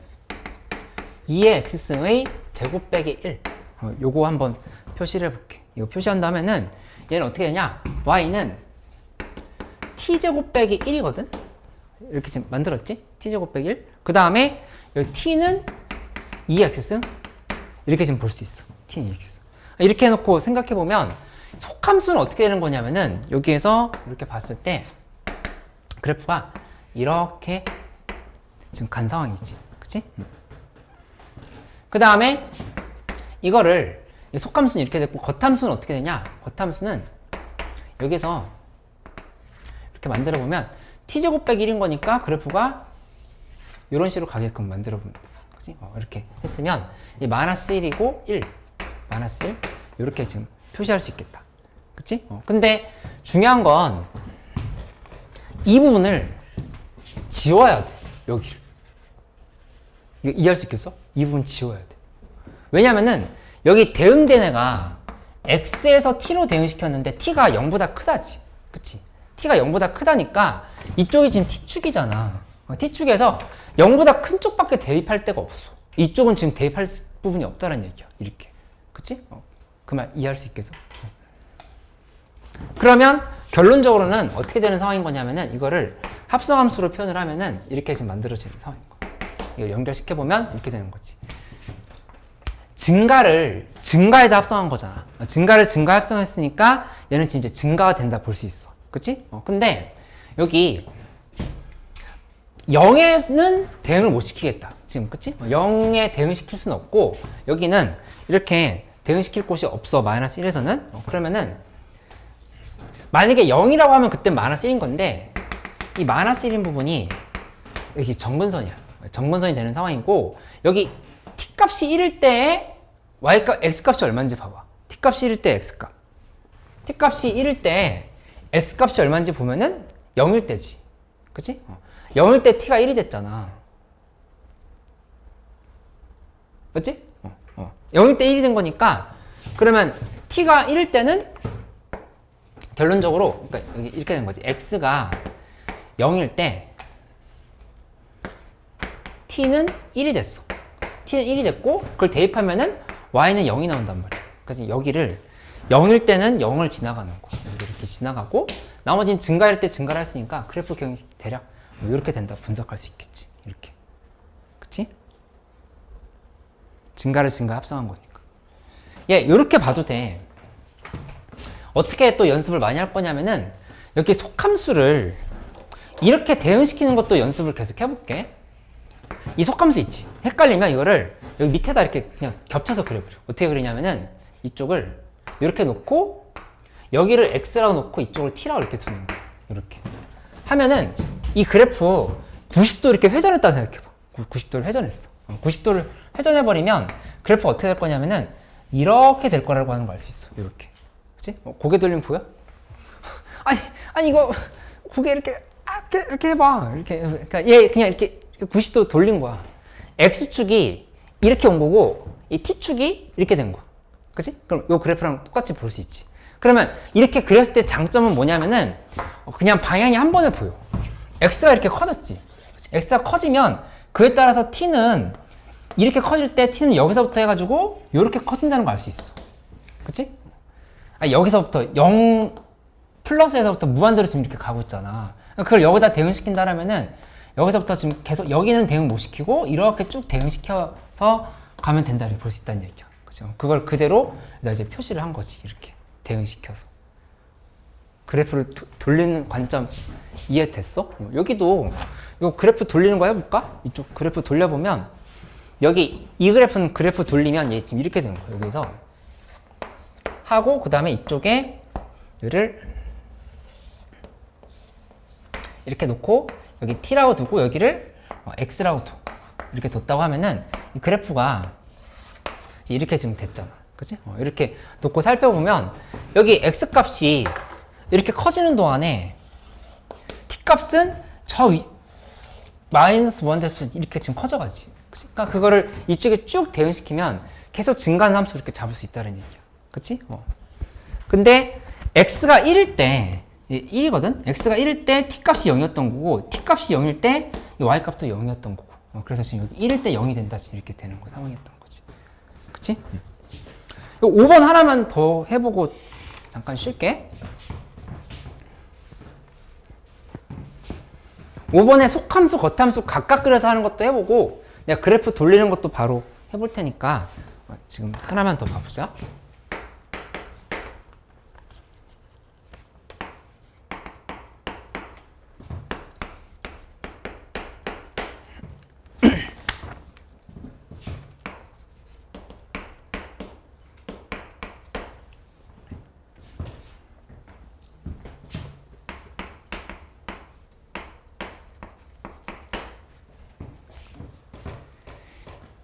2의 x승의 제곱 빼기 1 요거 한번 표시를 해볼게. 이거 표시한 다음에는 얘는 어떻게 되냐, y는 t제곱 빼기 1이거든. 이렇게 지금 만들었지? t제곱 빼기 1. 그 다음에 여기 t는 2의 x승 이렇게 지금 볼 수 있어. t는 2의 x승. 이렇게 해놓고 생각해보면 속함수는 어떻게 되는 거냐면은 여기에서 이렇게 봤을 때 그래프가 이렇게 지금 간 상황이지. 그치? 그 다음에 이거를 속함수는 이렇게 됐고 겉함수는 어떻게 되냐, 겉함수는 여기서 이렇게 만들어 보면 t제곱 빼기 1인 거니까 그래프가 이런 식으로 가게끔 만들어 봅니다. 그치? 이렇게 했으면 이 마이너스 1이고 1 마이너스 1 이렇게 지금 표시할 수 있겠다. 그치? 근데 중요한 건 이 부분을 지워야 돼. 여기를. 이거 이해할 수 있겠어? 이 부분 지워야 돼. 왜냐면은 여기 대응된 애가 x에서 t로 대응시켰는데 t가 0보다 크다지. 그치? t가 0보다 크다니까 이쪽이 지금 t축이잖아. t축에서 0보다 큰 쪽밖에 대입할 데가 없어. 이쪽은 지금 대입할 부분이 없다는 얘기야. 이렇게. 그치? 그 말 이해할 수 있겠어? 그러면 결론적으로는 어떻게 되는 상황인 거냐면은 이거를 합성함수로 표현을 하면은 이렇게 지금 만들어지는 상황인 거야. 이걸 연결시켜보면 이렇게 되는 거지. 증가에다 합성한 거잖아. 증가에 합성했으니까 얘는 지금 이제 증가가 된다 볼 수 있어. 그치? 근데 여기 0에는 대응을 못 시키겠다. 지금, 그치? 0에 대응시킬 수는 없고, 여기는 이렇게 대응시킬 곳이 없어. 마이너스 1에서는. 그러면은, 만약에 0이라고 하면 그때 마이너스 1인 건데, 이 마이너스 1인 부분이 여기 정근선이야. 정근선이 되는 상황이고, 여기 t 값이 1일 때에 y값, x값이 얼마인지 봐봐. t 값이 1일 때 x값. t 값이 1일 때 x값이 얼마인지 보면은 0일 때지. 그치? 0일 때 t가 1이 됐잖아. 맞지? 0일 때 1이 된 거니까 그러면 t가 1일 때는 결론적으로 그러니까 여기 이렇게 된 거지. x가 0일 때 t는 1이 됐어. t는 1이 됐고 그걸 대입하면은 y는 0이 나온단 말이야. 그래서 여기를 0일 때는 0을 지나가는 거. 이렇게 지나가고 나머지는 증가할 때 증가를 했으니까 그래프 경식 대략 이렇게 된다 분석할 수 있겠지. 이렇게. 그치? 증가 합성한 거니까. 예, 이렇게 봐도 돼. 어떻게 또 연습을 많이 할 거냐면은 여기 속함수를 이렇게 대응시키는 것도 연습을 계속 해볼게. 이 속함수 있지. 헷갈리면 이거를 여기 밑에다 이렇게 그냥 겹쳐서 그려버려. 어떻게 그리냐면은 이쪽을 이렇게 놓고 여기를 x라고 놓고 이쪽을 t라고 이렇게 두는 거야. 이렇게. 하면은 이 그래프 90도 이렇게 회전했다 생각해봐. 90도를 회전했어. 90도를 회전해버리면 그래프가 어떻게 될 거냐면은 이렇게 될 거라고 하는 거 알 수 있어. 이렇게. 그치? 고개 돌리면 보여? 아니, 이거 고개 이렇게 해봐. 이렇게. 그러니까 얘 그냥 이렇게 90도 돌린 거야. x축이 이렇게 온 거고 이 t축이 이렇게 된 거야. 그치? 그럼 이 그래프랑 똑같이 볼 수 있지. 그러면 이렇게 그렸을 때 장점은 뭐냐면은 그냥 방향이 한 번에 보여. x가 이렇게 커졌지. x가 커지면 그에 따라서 t는 이렇게 커질 때 t는 여기서부터 해가지고 이렇게 커진다는 걸 알 수 있어. 그치? 여기서부터 0 플러스에서부터 무한대로 지금 이렇게 가고 있잖아. 그걸 여기다 대응시킨다라면은 여기서부터 지금 계속 여기는 대응 못 시키고 이렇게 쭉 대응시켜서 가면 된다 이렇게 볼 수 있다는 얘기야. 그죠? 그걸 그대로 이제 표시를 한 거지. 이렇게 대응시켜서. 그래프를 돌리는 관점 이해됐어? 여기도 이 그래프 돌리는 거 해볼까? 이쪽 그래프 돌려보면 여기 이 그래프는 그래프 돌리면 얘 지금 이렇게 되는 거야. 여기서 하고 그 다음에 이쪽에 얘를 이렇게 놓고 여기 t라고 두고 여기를 x라고 둬. 이렇게 뒀다고 하면은 이 그래프가 이렇게 지금 됐잖아. 그치? 이렇게 놓고 살펴보면 여기 x값이 이렇게 커지는 동안에 t값은 마이너스 1 돼서 이렇게 지금 커져가지. 그러니까 그거를 이쪽에 쭉 대응시키면 계속 증가하는 함수 이렇게 잡을 수 있다는 얘기야. 그치? 근데 x가 1일 때 1이거든? x가 1일 때 t값이 0이었던 거고 t값이 0일 때 y값도 0이었던 거고 그래서 지금 여기 1일 때 0이 된다 이렇게 되는 거 상황이었던 거지. 그치? 5번 하나만 더 해보고 잠깐 쉴게. 5번에 속함수, 겉함수 각각 그려서 하는 것도 해보고 내가 그래프 돌리는 것도 바로 해볼 테니까 지금 하나만 더 봐보자.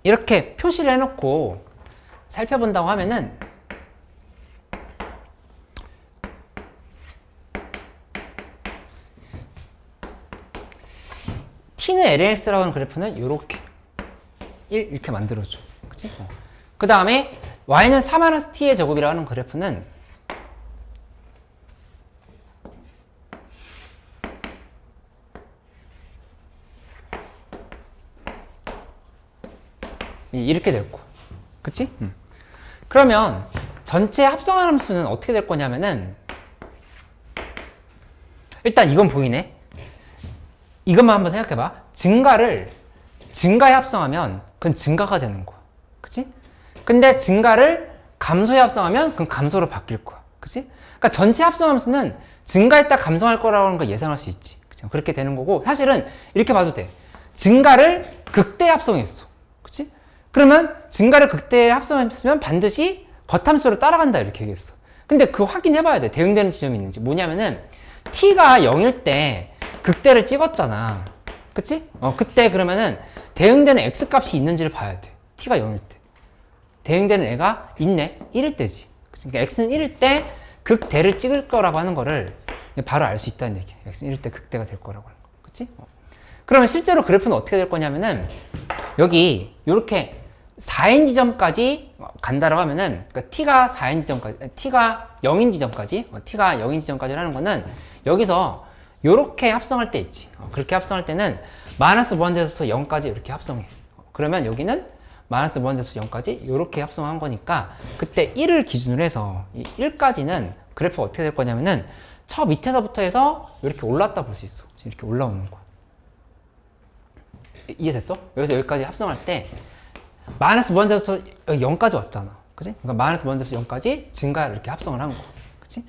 이렇게 표시를 해놓고 살펴본다고 하면은 t는 lnx라고 하는 그래프는 요렇게 1 이렇게 만들어줘. 그치? 그 다음에 y는 4-t의 제곱이라고 하는 그래프는 이렇게 될 거야. 그치? 그러면 전체 합성한 함수는 어떻게 될 거냐면은 일단 이건 보이네. 이것만 한번 생각해봐. 증가를 증가에 합성하면 그건 증가가 되는 거야. 그치? 근데 증가를 감소에 합성하면 그건 감소로 바뀔 거야. 그치? 그러니까 전체 합성 함수는 증가했다 감소할 거라고 하는 걸 예상할 수 있지. 그치? 그렇게 되는 거고 사실은 이렇게 봐도 돼. 증가를 극대에 합성했어. 그치? 그러면 증가를 극대에 합성했으면 반드시 겉함수로 따라간다 이렇게 얘기했어. 근데 그거 확인해봐야 돼. 대응되는 지점이 있는지. 뭐냐면은 t가 0일 때 극대를 찍었잖아. 그치? 그때 그러면은 대응되는 x 값이 있는지를 봐야 돼. t가 0일 때. 대응되는 애가 있네. 1일 때지. 그러니까 x는 1일 때 극대를 찍을 거라고 하는 거를 바로 알 수 있다는 얘기야. x는 1일 때 극대가 될 거라고 하는 거. 그치? 그러면 실제로 그래프는 어떻게 될 거냐면은 여기 이렇게 4인 지점까지 간다라고 하면은 그러니까 t가 4인 지점까지 t가 0인 지점까지 t가 0인 지점까지라는 거는 여기서 이렇게 합성할 때 있지. 그렇게 합성할 때는 마이너스 무한대에서부터 0까지 이렇게 합성해. 그러면 여기는 마이너스 무한대에서부터 0까지 이렇게 합성한 거니까 그때 1을 기준으로 해서 이 1까지는 그래프가 어떻게 될 거냐면은 저 밑에서부터 해서 이렇게 올랐다 볼 수 있어. 이렇게 올라오는 거야. 이해됐어? 여기서 여기까지 합성할 때 마이너스 무한대부터 0까지 왔잖아. 그치? 그러니까 마이너스 무한대부터 0까지 증가를 이렇게 합성을 한 거야. 그치?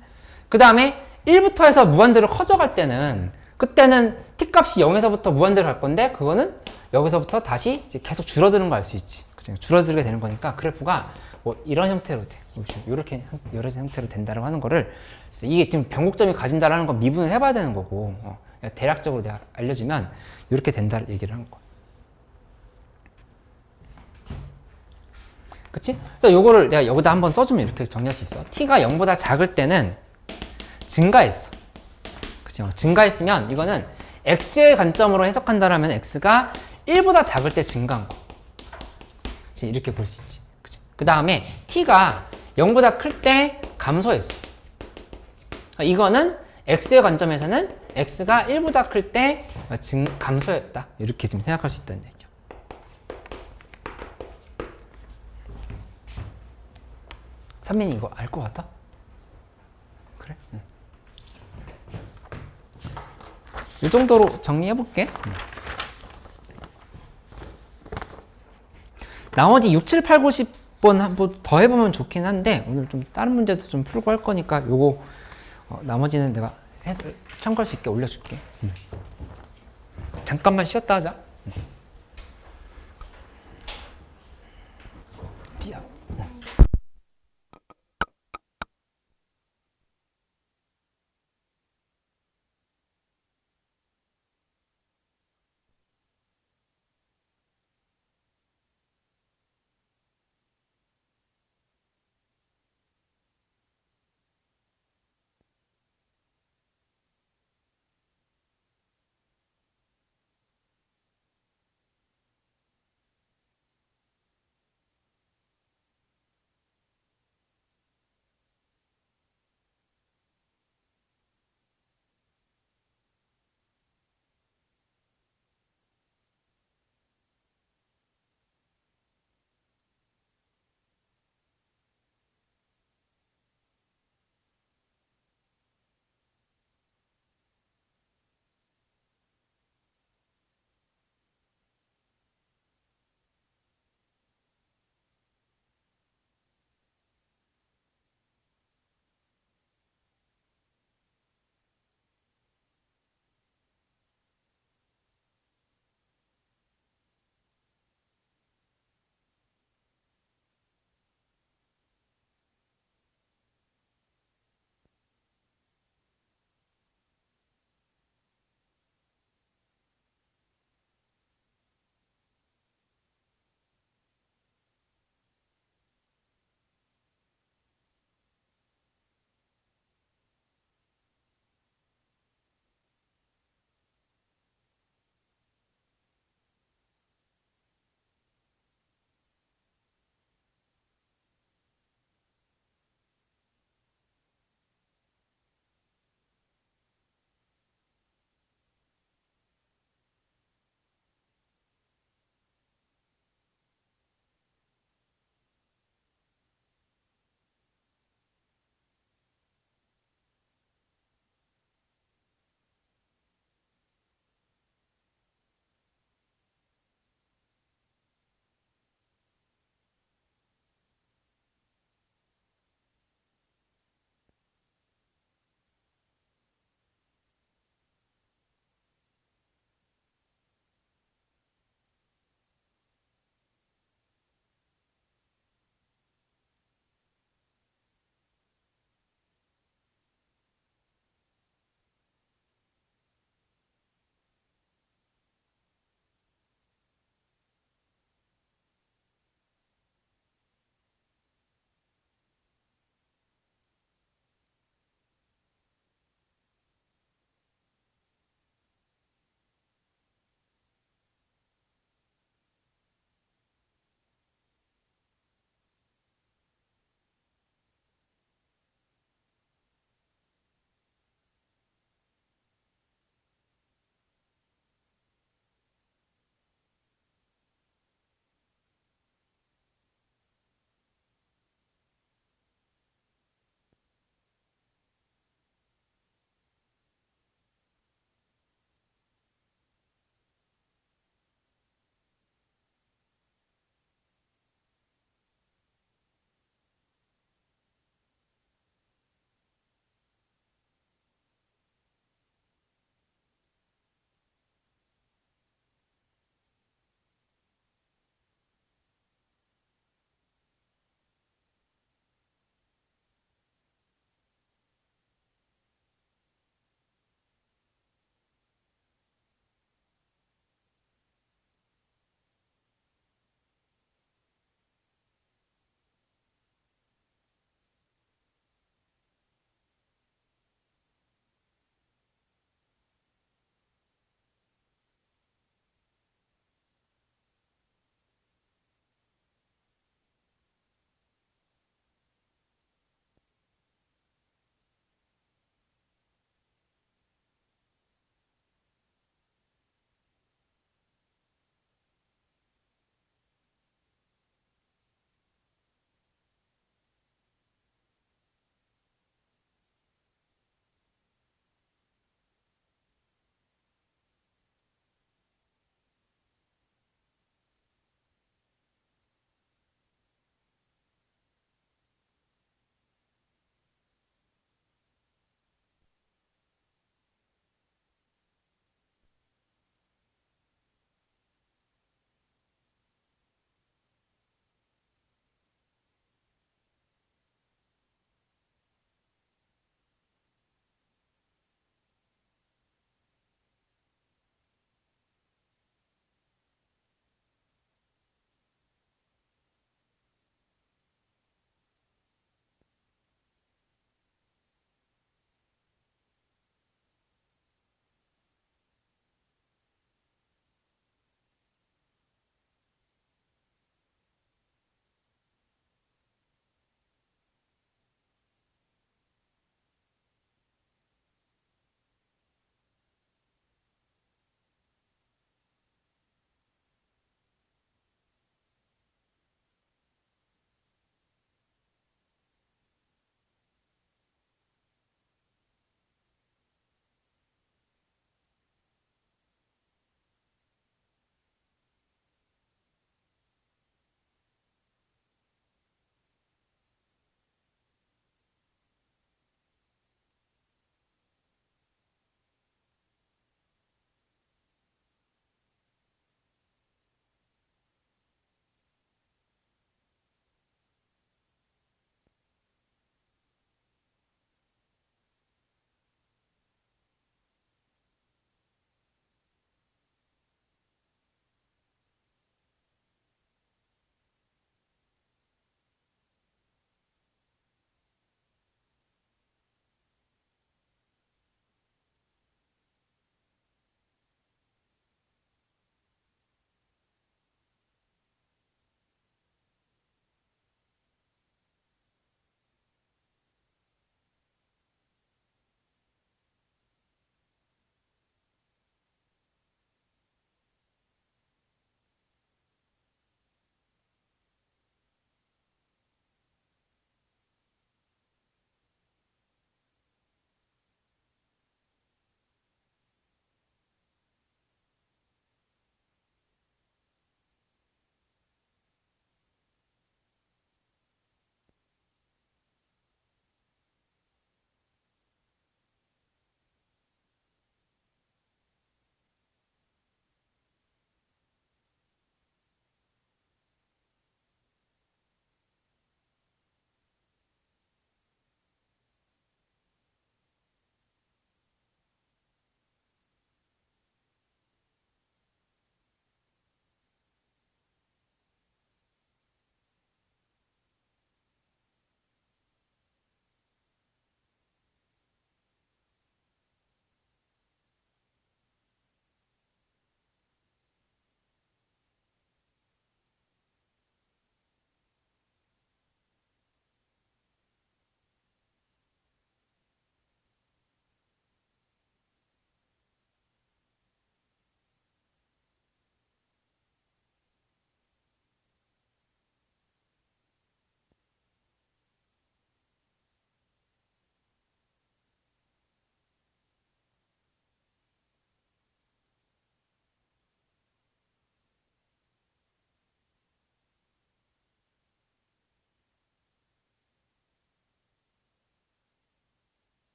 그 다음에 1부터 해서 무한대로 커져갈 때는 그때는 t 값이 0에서부터 무한대로 갈 건데 그거는 여기서부터 다시 이제 계속 줄어드는 거 알 수 있지. 그치? 줄어들게 되는 거니까 그래프가 뭐 이런 형태로 돼. 이렇게 여러 형태로 된다고 하는 거를 이게 지금 변곡점이 가진다라는 건 미분을 해봐야 되는 거고 대략적으로 내가 알려주면 이렇게 된다를 얘기를 한 거야. 그치? 그래서 요거를 내가 여기다 한번 써주면 이렇게 정리할 수 있어. t가 0보다 작을 때는 증가했어. 그치? 증가했으면 이거는 x의 관점으로 해석한다라면 x가 1보다 작을 때 증가한 거. 그치? 이렇게 볼 수 있지. 그치? 그 다음에 t가 0보다 클 때 감소했어. 이거는 x의 관점에서는 x가 1보다 클 때 감소했다. 이렇게 지금 생각할 수 있다는 얘기야. 선민이 이거 알 것 같아? 그래? 응. 이 정도로 정리해볼게. 나머지 6, 7, 8, 9, 10번 한번 더 해보면 좋긴 한데 오늘 좀 다른 문제도 좀 풀고 할 거니까 요거 나머지는 내가 해서 참고할 수 있게 올려줄게. 잠깐만 쉬었다 하자.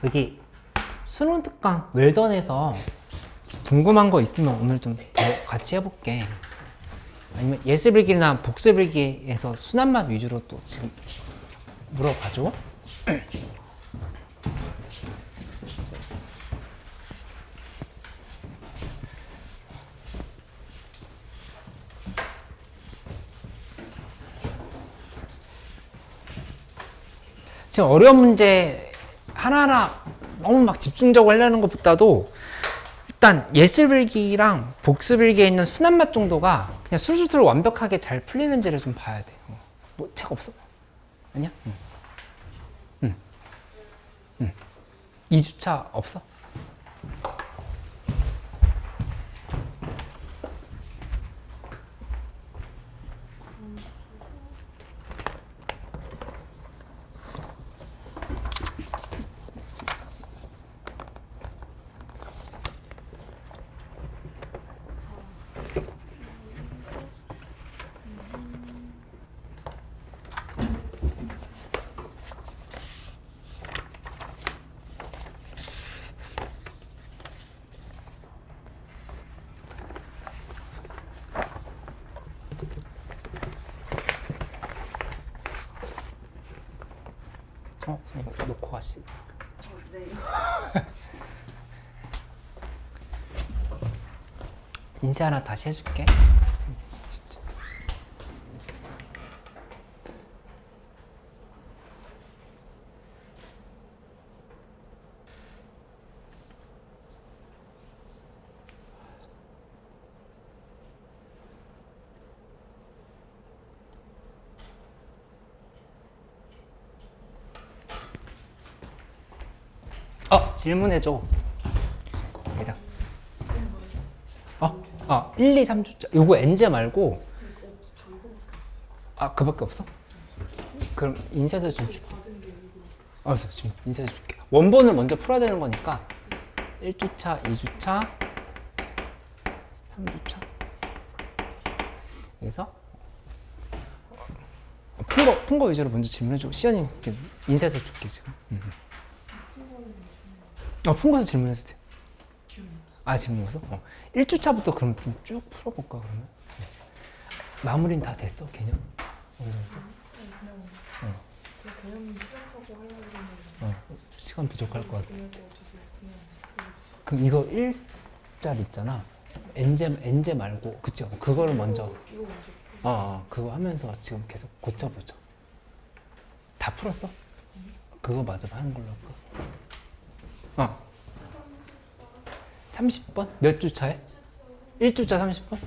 여기 수능 특강 웰던에서 궁금한 거 있으면 오늘 좀 더 같이 해볼게. 아니면 예습일기나 복습일기에서 순한맛 위주로 또 지금 물어봐줘. 지금 어려운 문제 하나하나 너무 막 집중적으로 하려는 것보다도 일단 예습일기랑 복습일기에 있는 순한맛 정도가 그냥 술술술 완벽하게 잘 풀리는지를 좀 봐야 돼. 뭐 책 없어? 아니야? 응. 2주차 없어? 이거 놓고 가시. 인쇄 하나 다시 해줄게. 질문해줘. 여기다. 1, 2, 3주차. 요거 엔제 말고. 그밖에 없어? 그럼 인쇄서 좀 줄게. 알았어, 지금 인쇄서 줄게. 원본을 먼저 풀어야 되는 거니까 1주차, 2주차, 3주차. 여기서 푼 거 위주로 먼저 질문해주고 시연이 인쇄서 줄게 지금. 푼 거에서 질문해도 돼. 질문 없어? 1주차부터 그럼 좀 쭉 풀어볼까 그러면? 마무리는 다 됐어 개념? 어느 정도? 개념 시작하고 하려면 시간 부족할 것 같아. 그럼 이거 1짜리 있잖아. 엔제 말고 그치? 그거를 먼저 그거 하면서 지금 계속 고쳐보자. 다 풀었어? 그거 마저 하는 걸로 할까? 30번? 몇 주차에? 1주차 30번?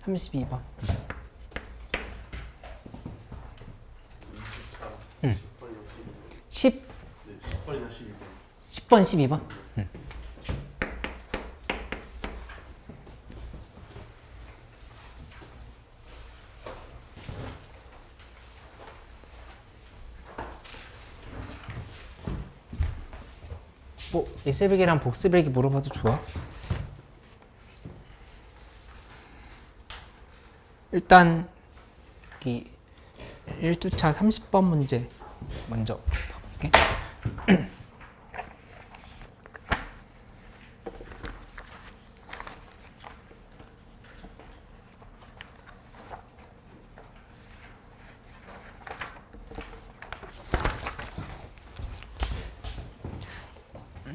32번. 10? 10번이나 12번. 10번, 12번? 뭐 예습일기랑 복습일기 물어봐도 좋아? 일단 이 1주차 30번 문제 먼저 봐볼게.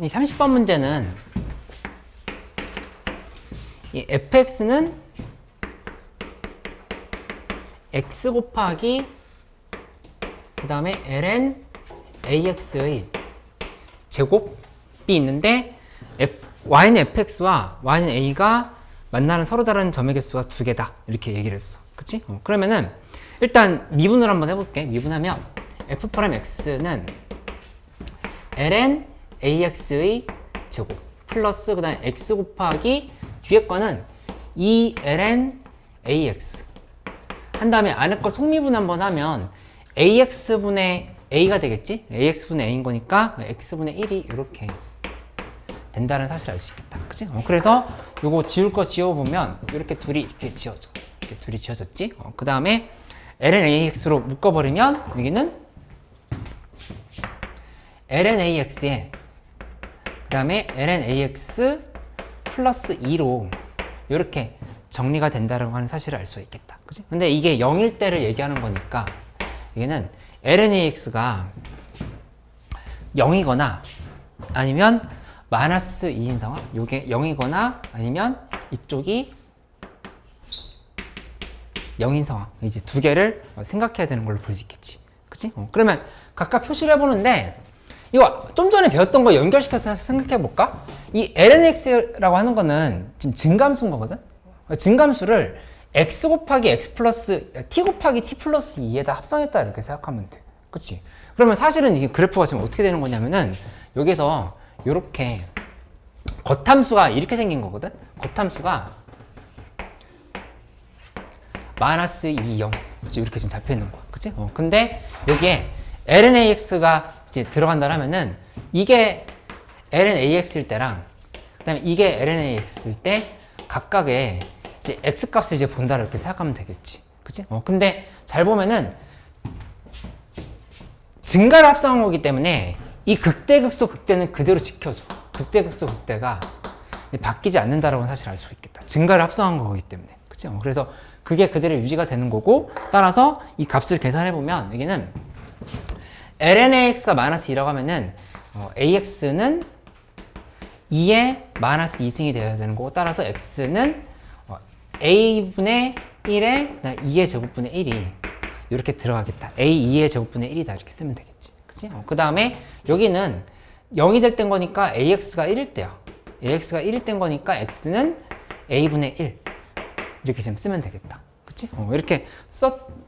이 30번 문제는 이 fx는 x 곱하기 그 다음에 ln ax의 제곱이 있는데 y는 fx와 y는 a가 만나는 서로 다른 점의 개수가 2개다 이렇게 얘기를 했어. 그치? 그러면은 일단 미분을 한번 해볼게. 미분하면 f'x는 ln ax의 제곱 플러스 그 다음에 x 곱하기 뒤에 거는 2ln ax 한 다음에 안에 거 속미분 한번 하면 ax분의 a가 되겠지? ax분의 a인 거니까 x분의 1이 이렇게 된다는 사실을 알 수 있겠다. 그치? 그래서 요거 지울 거 지워보면 이렇게 둘이 이렇게 지워져. 이렇게 둘이 지워졌지? 그 다음에 ln ax로 묶어버리면 여기는 ln-ax에 그 다음에 ln-ax 플러스 2로 이렇게 정리가 된다라고 하는 사실을 알 수가 있겠다. 그치? 근데 이게 0일 때를 얘기하는 거니까 여기는 ln-ax가 0이거나 아니면 마이너스 2인 상황, 요게 0이거나 아니면 이쪽이 0인 상황, 이제 두 개를 생각해야 되는 걸로 볼 수 있겠지. 그치? 그러면 각각 표시를 해보는데 이거 좀 전에 배웠던 거 연결시켜서 생각해 볼까? 이 lnx라고 하는 거는 지금 증감수인 거거든? 증감수를 x 곱하기 x 플러스 t 곱하기 t 플러스 2에다 합성했다 이렇게 생각하면 돼. 그치? 그러면 사실은 이 그래프가 지금 어떻게 되는 거냐면은 여기서 요렇게 겉함수가 이렇게 생긴 거거든? 겉함수가 마이너스 2, 0 이렇게 지금 잡혀 있는 거야. 그치? 근데 여기에 ln-ax가 이제 들어간다라면은 이게 ln-ax일 때랑 그다음에 이게 ln-ax일 때 각각의 이제 x 값을 이제 본다 이렇게 생각하면 되겠지. 그치? 근데 잘 보면은 증가를 합성한 거기 때문에 이 극대극소 극대는 그대로 지켜줘. 극대극소 극대가 바뀌지 않는다라고 사실 알 수 있겠다. 증가를 합성한 거기 때문에. 그치? 그래서 그게 그대로 유지가 되는 거고 따라서 이 값을 계산해 보면 여기는 ln-ax가 마이너스 2라고 하면은 ax는 2의 마이너스 2승이 되어야 되는 거고 따라서 x는 a분의 1에 2의 제곱분의 1이 이렇게 들어가겠다. a2의 제곱분의 1이다 이렇게 쓰면 되겠지. 그치? 그 다음에 여기는 0이 될 땐 거니까 ax가 1일 때야. ax가 1일 땐 거니까 x는 a분의 1 이렇게 지금 쓰면 되겠다. 그치? 이렇게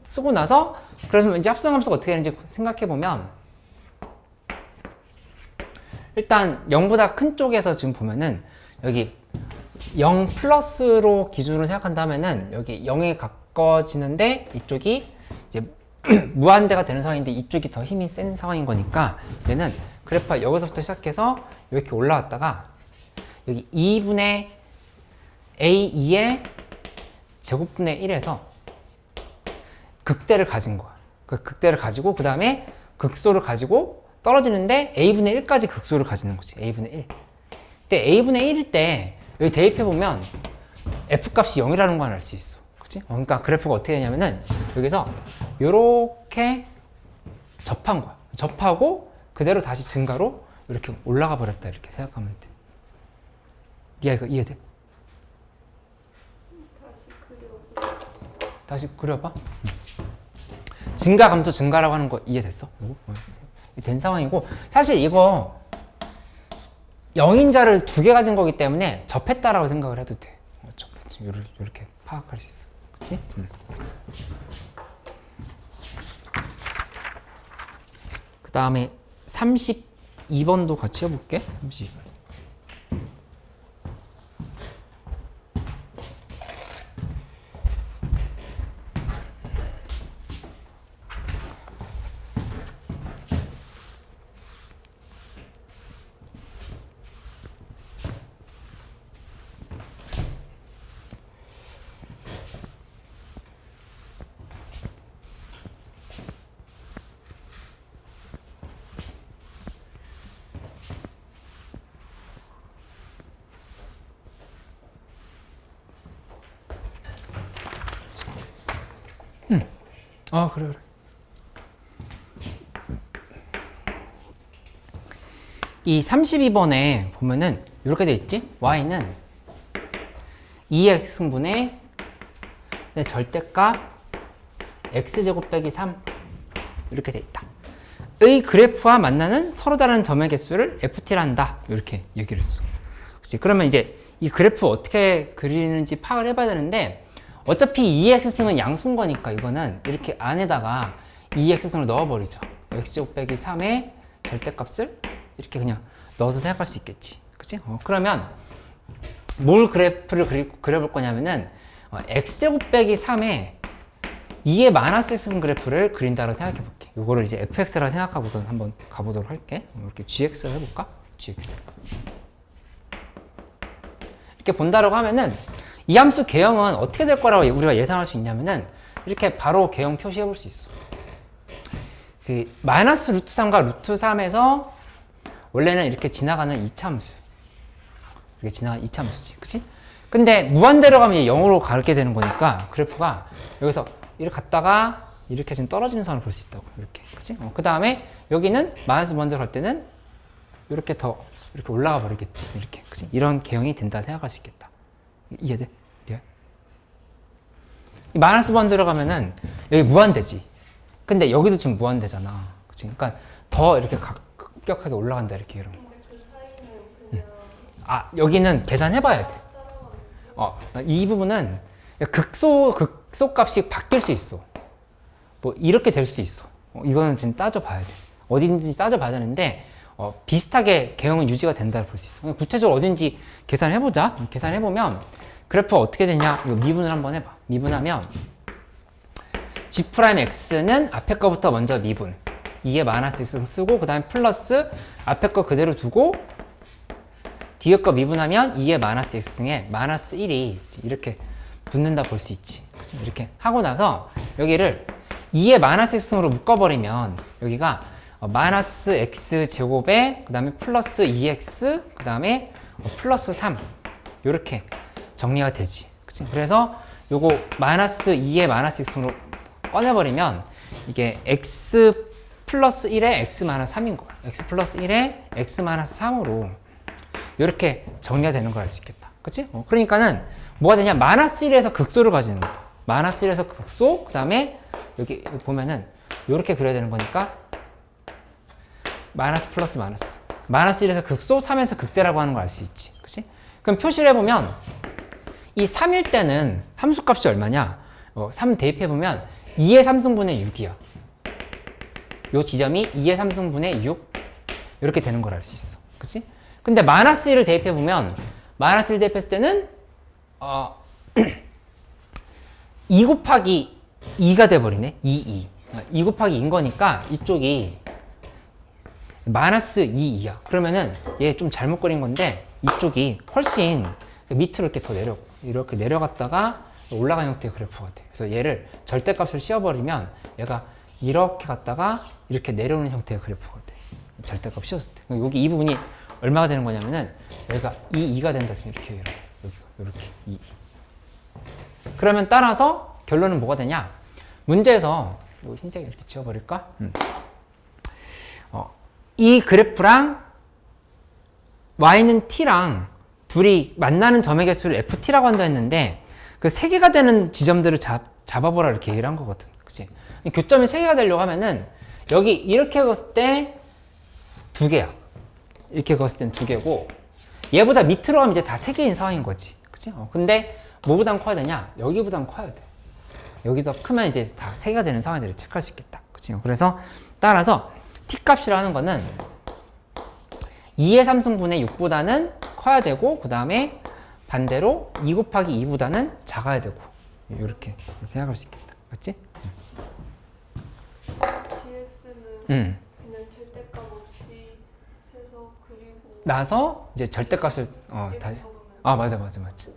쓰고 나서 그러면 이제 합성함수가 어떻게 되는지 생각해 보면 일단 0보다 큰 쪽에서 지금 보면은 여기 0 플러스로 기준으로 생각한다면은 여기 0에 가까워지는데 이쪽이 이제 무한대가 되는 상황인데 이쪽이 더 힘이 센 상황인 거니까 얘는 그래프가 여기서부터 시작해서 이렇게 올라왔다가 여기 2분의 a2의 제곱분의 1에서 극대를 가진 거야. 그 극대를 가지고 그 다음에 극소를 가지고 떨어지는데 a분의 1까지 극소를 가지는 거지. a분의 1. 근데 a분의 1일 때 여기 대입해보면 f값이 0이라는 걸 알 수 있어. 그치? 그러니까 그래프가 어떻게 되냐면은 여기서 요렇게 접한 거야. 접하고 그대로 다시 증가로 이렇게 올라가 버렸다 이렇게 생각하면 돼. 이해돼? 다시 그려봐. 증가 감소 증가라고 하는 거 이해됐어? 된 상황이고 사실 이거 0인자를 두 개 가진 거기 때문에 접했다라고 생각을 해도 돼. 접했지. 이렇게 파악할 수 있어. 그치? 그 다음에 32번도 같이 해볼게. 32번. 그래. 이 32번에 보면은 이렇게 돼 있지? y는 2x승분의 절대값 x제곱 빼기 3 이렇게 돼 있다. 의 그래프와 만나는 서로 다른 점의 개수를 ft라 한다. 이렇게 얘기를 했어. 그치? 그러면 이제 이 그래프 어떻게 그리는지 파악을 해봐야 되는데 어차피 2x승은 양수인 거니까 이거는 이렇게 안에다가 2x승을 넣어버리죠. x제곱 빼기 3의 절대값을 이렇게 그냥 넣어서 생각할 수 있겠지. 그치? 그러면 뭘 그래프를 그려볼 거냐면은 x제곱 빼기 3의 2의 마이너스 x승 그래프를 그린다고 생각해 볼게. 이거를 이제 fx라고 생각하고 한번 가보도록 할게. 이렇게 gx를 해볼까? gx. 이렇게 본다라고 하면은 이 함수 개형은 어떻게 될 거라고 우리가 예상할 수 있냐면은 이렇게 바로 개형 표시해 볼 수 있어. 그 마이너스 루트 3과 루트 3에서 원래는 이렇게 지나가는 이차함수. 이렇게 지나가는 이차함수지. 그치? 근데 무한대로 가면 이제 0으로 가게 되는 거니까 그래프가 여기서 이렇게 갔다가 이렇게 지금 떨어지는 선을 볼 수 있다고. 이렇게. 그치? 그 다음에 여기는 마이너스 무한대로 갈 때는 이렇게 더 이렇게 올라가 버리겠지. 이렇게. 그치? 이런 개형이 된다 생각할 수 있겠다. 이해돼? 이해? 마이너스 무한대로 가면은 여기 무한대지. 근데 여기도 지금 무한대잖아. 그치? 그러니까 더 이렇게 급격하게 올라간다. 이렇게 이런. 근데 그 사이는 그냥 아, 여기는 계산해봐야 돼. 따라가는 이 부분은 극소 값이 바뀔 수 있어. 뭐 이렇게 될 수도 있어. 이거는 지금 따져봐야 돼. 어딘지 따져봐야 되는데 비슷하게 개형은 유지가 된다고 볼 수 있어. 구체적으로 어딘지 계산해보자. 계산해보면 그래프가 어떻게 되냐. 이거 미분을 한번 해봐. 미분하면 G'X는 앞에 거부터 먼저 미분. 2에 마이너스 X 쓰고 그 다음에 플러스 앞에 거 그대로 두고 뒤에 거 미분하면 2에 마이너스 X승에 마이너스 1이 이렇게 붙는다 볼 수 있지. 그치? 이렇게 하고 나서 여기를 2에 마이너스 X승으로 묶어버리면 여기가 마이너스 X 제곱에 그 다음에 플러스 2X 그 다음에 플러스 3 이렇게 정리가 되지. 그치? 그래서 요거 마이너스 2에 마이너스 X승으로 꺼내버리면 이게 X 플러스 1에 X 마이너스 3인 거야. X 플러스 1에 X 마이너스 3으로 이렇게 정리가 되는 걸 알 수 있겠다. 그치? 그러니까는 뭐가 되냐? 마이너스 1에서 극소를 가지는 거야. 마이너스 1에서 극소, 그 다음에 여기 보면은 이렇게 그려야 되는 거니까 마이너스 플러스 마이너스. 마이너스 1에서 극소, 3에서 극대라고 하는 걸 알 수 있지. 그치? 그럼 표시를 해보면 이 3일 때는 함수값이 얼마냐? 3 대입해보면 2의 3승분의 6이야. 요 지점이 2의 3승분의 6 이렇게 되는 걸 알 수 있어. 그치? 근데 마이너스 1을 대입해보면 마이너스 1 대입했을 때는 2 곱하기 2가 돼버리네. 2 곱하기 2인 거니까 이쪽이 마이너스 2야. 그러면은 얘 좀 잘못 그린 건데 이쪽이 훨씬 밑으로 이렇게 더 이렇게 내려갔다가 올라가는 형태의 그래프가 돼. 그래서 얘를 절대값을 씌워버리면 얘가 이렇게 갔다가 이렇게 내려오는 형태의 그래프가 돼. 절대값 씌웠을 때. 여기 이 부분이 얼마가 되는 거냐면은 여기가 2가 된다 지금 이렇게 여기가 이렇게 2. 그러면 따라서 결론은 뭐가 되냐? 문제에서 이 흰색 이렇게 지워버릴까? 이 그래프랑 y는 t랑 둘이 만나는 점의 개수를 ft라고 한다 했는데 그 세 개가 되는 지점들을 잡아보라 이렇게 얘기를 한 거거든. 그치? 교점이 세 개가 되려고 하면은 여기 이렇게 그었을 때 두 개야. 이렇게 그었을 땐 두 개고 얘보다 밑으로 가면 이제 다 세 개인 상황인 거지. 그치? 근데 뭐보단 커야 되냐? 여기보단 커야 돼. 여기 더 크면 이제 다 세 개가 되는 상황들을 체크할 수 있겠다. 그치? 그래서 따라서 t 값이라는 거는 2의 3승분의 6보다는 커야 되고 그 다음에 반대로 2 곱하기 2보다는 작아야 되고 이렇게 생각할 수 있겠다. 맞지? GX는 그냥 절대값 없이 해서 그리고 나서 이제 절대값을 이렇게 다시 적으면 맞아.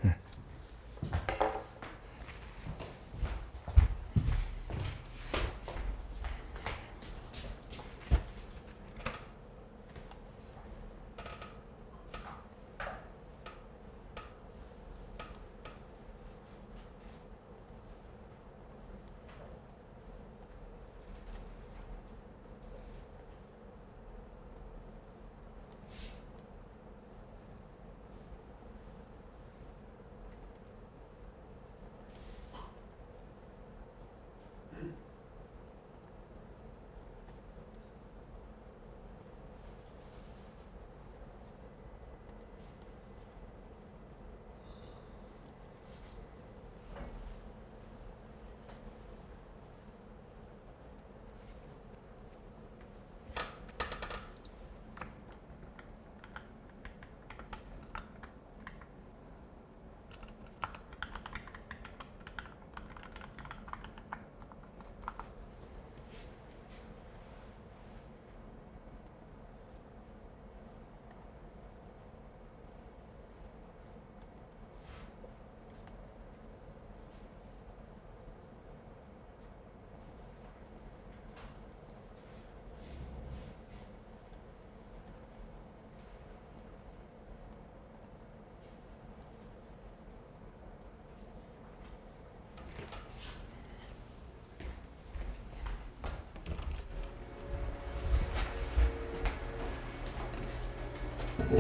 한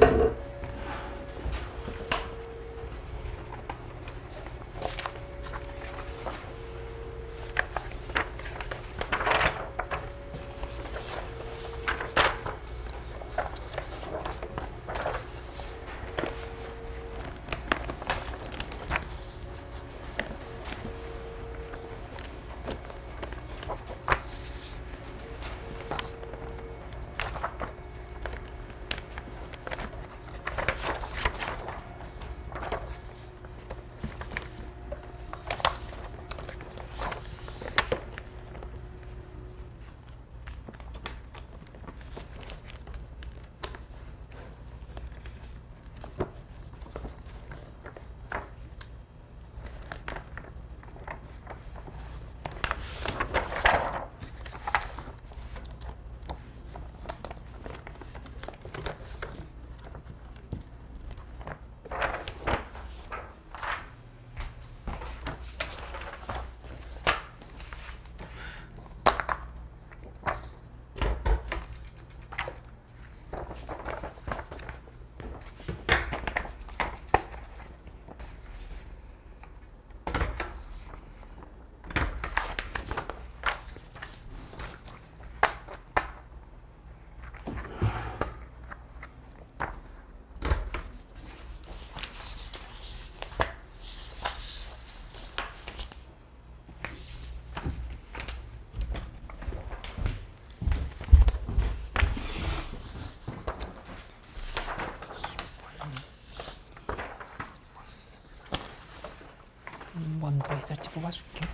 번 더 해설지 뽑아줄게.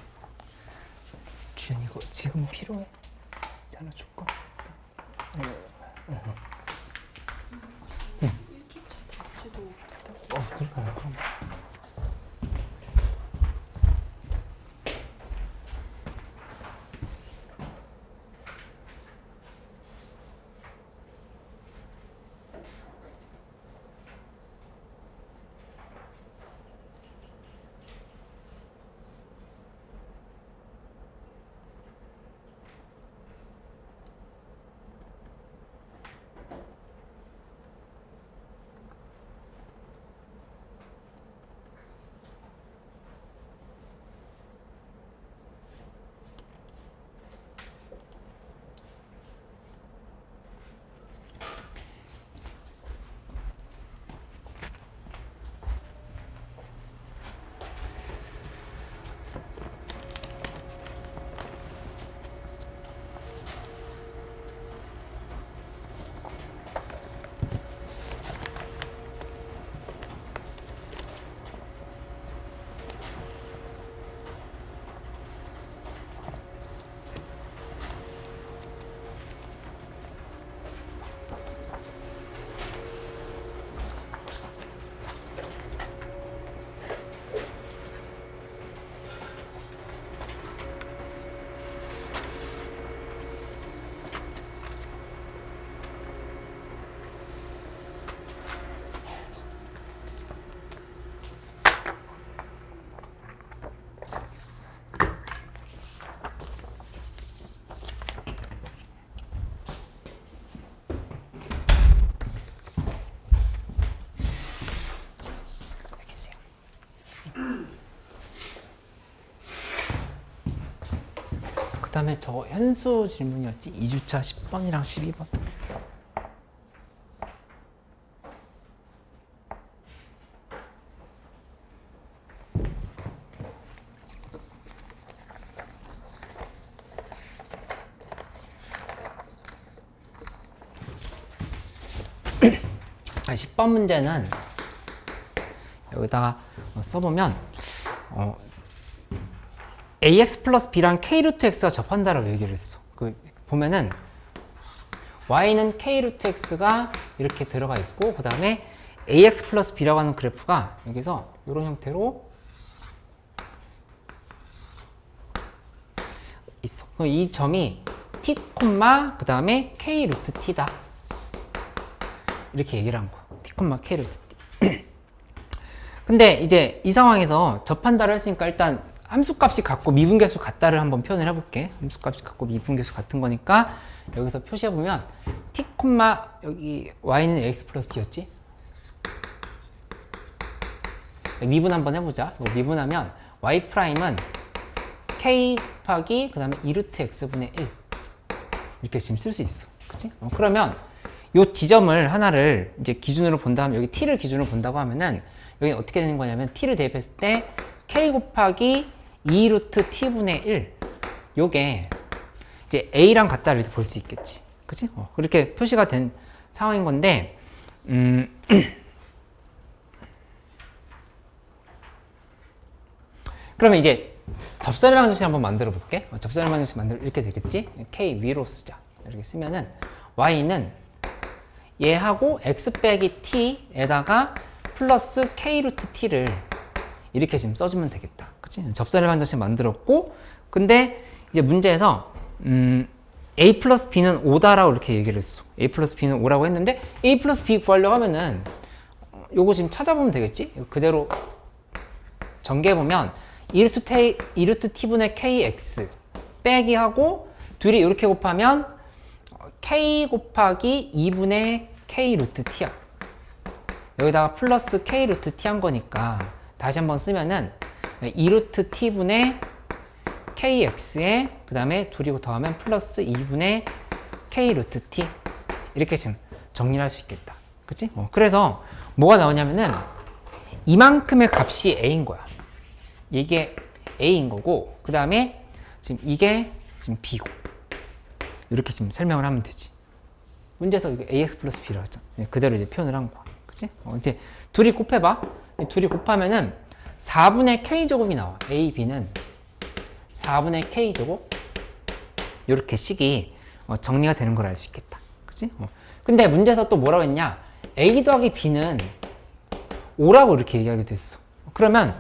주연 이거 지금 필요해? 이제 하나 줄까? 일주차 될지도 못하고. 그러니까요. 그럼. 그다음에 저 현수 질문이었지? 2주차 10번이랑 12번. 아, 10번 문제는 여기다가 써보면 ax 플러스 b랑 k 루트 x가 접한다라고 얘기를 했어. 보면은 y는 k 루트 x가 이렇게 들어가 있고, 그 다음에 ax 플러스 b라고 하는 그래프가 여기서 이런 형태로 있어. 그럼 이 점이 t, 그 다음에 k 루트 t다. 이렇게 얘기를 한 거야. t, k 루트 t. 근데 이제 이 상황에서 접한다를 했으니까 일단 함수값이 같고 미분계수 같다를 한번 표현을 해볼게. 함수값이 같고 미분계수 같은 거니까 여기서 표시해보면 t, 여기 y는 x 플러스 b였지? 미분 한번 해보자. 미분하면 y 프라임은 k 곱하기 그 다음에 2루트 x분의 1 이렇게 지금 쓸 수 있어. 그치? 그러면 요 지점을 하나를 이제 기준으로 본다면 여기 t를 기준으로 본다고 하면은 여기 어떻게 되는 거냐면 t를 대입했을 때 k 곱하기 2루트 t분의 1 요게 이제 a랑 같다를 이렇게 볼 수 있겠지. 그치? 그렇게 표시가 된 상황인 건데 그러면 이제 접선의 방정식 한번 만들어 볼게. 접선의 방정식 만들어 이렇게 되겠지? k 위로 쓰자. 이렇게 쓰면은 y는 얘하고 x 빼기 t에다가 플러스 k 루트 t를 이렇게 지금 써주면 되겠다. 그치? 접선의 방정식 만들었고, 근데 이제 문제에서 a 플러스 b는 5다라고 이렇게 얘기를 했어. a 플러스 b는 5라고 했는데 a 플러스 b 구하려고 하면은 요거 지금 찾아보면 되겠지? 그대로 전개해보면 2루트 t분의 kx 빼기 하고 둘이 이렇게 곱하면 k 곱하기 2분의 k 루트 t야. 여기다가 플러스 k 루트 t 한 거니까 다시 한번 쓰면은 2루트 t분의 kx에 그 다음에 둘이 더하면 플러스 2분의 k 루트 t 이렇게 지금 정리를 할 수 있겠다. 그치? 그래서 뭐가 나오냐면은 이만큼의 값이 a인 거야. 이게 a인 거고 그 다음에 지금 이게 지금 b고 이렇게 지금 설명을 하면 되지. 문제에서 이거 ax 플러스 b라고 했잖아. 그대로 이제 표현을 한 거야. 그치? 이제 둘이 곱해봐. 둘이 곱하면은 4분의 k제곱이 나와. a, b는 4분의 k제곱 이렇게 식이 정리가 되는 걸 알 수 있겠다. 그치? 근데 문제에서 또 뭐라고 했냐? a 더하기 b는 5라고 이렇게 얘기하기도 했어. 그러면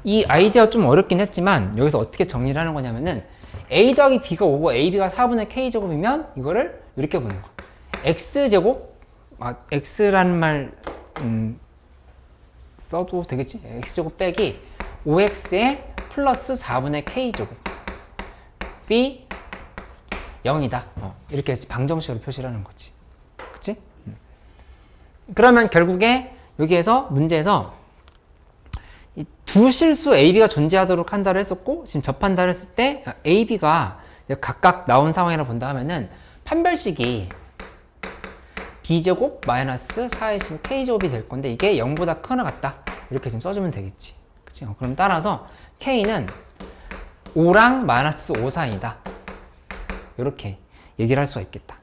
이 아이디어가 좀 어렵긴 했지만 여기서 어떻게 정리를 하는 거냐면은 a 더하기 b가 5고 ab가 4분의 k제곱이면 이거를 이렇게 보는 거야. x제곱 x라는 말 써도 되겠지? x제곱 빼기 5x에 플러스 4분의 k제곱 b 0이다. 이렇게 해서 방정식으로 표시를 하는 거지. 그치? 그러면 결국에 여기에서 문제에서 이 두 실수 AB가 존재하도록 한다고 했었고 지금 접한다고 했을 때 AB가 각각 나온 상황이라고 본다 하면은 판별식이 B제곱 마이너스 4의 K제곱이 될 건데 이게 0보다 크거나 같다. 이렇게 지금 써주면 되겠지. 그치? 그럼 따라서 K는 5랑 마이너스 5 사이다. 이렇게 얘기를 할 수가 있겠다.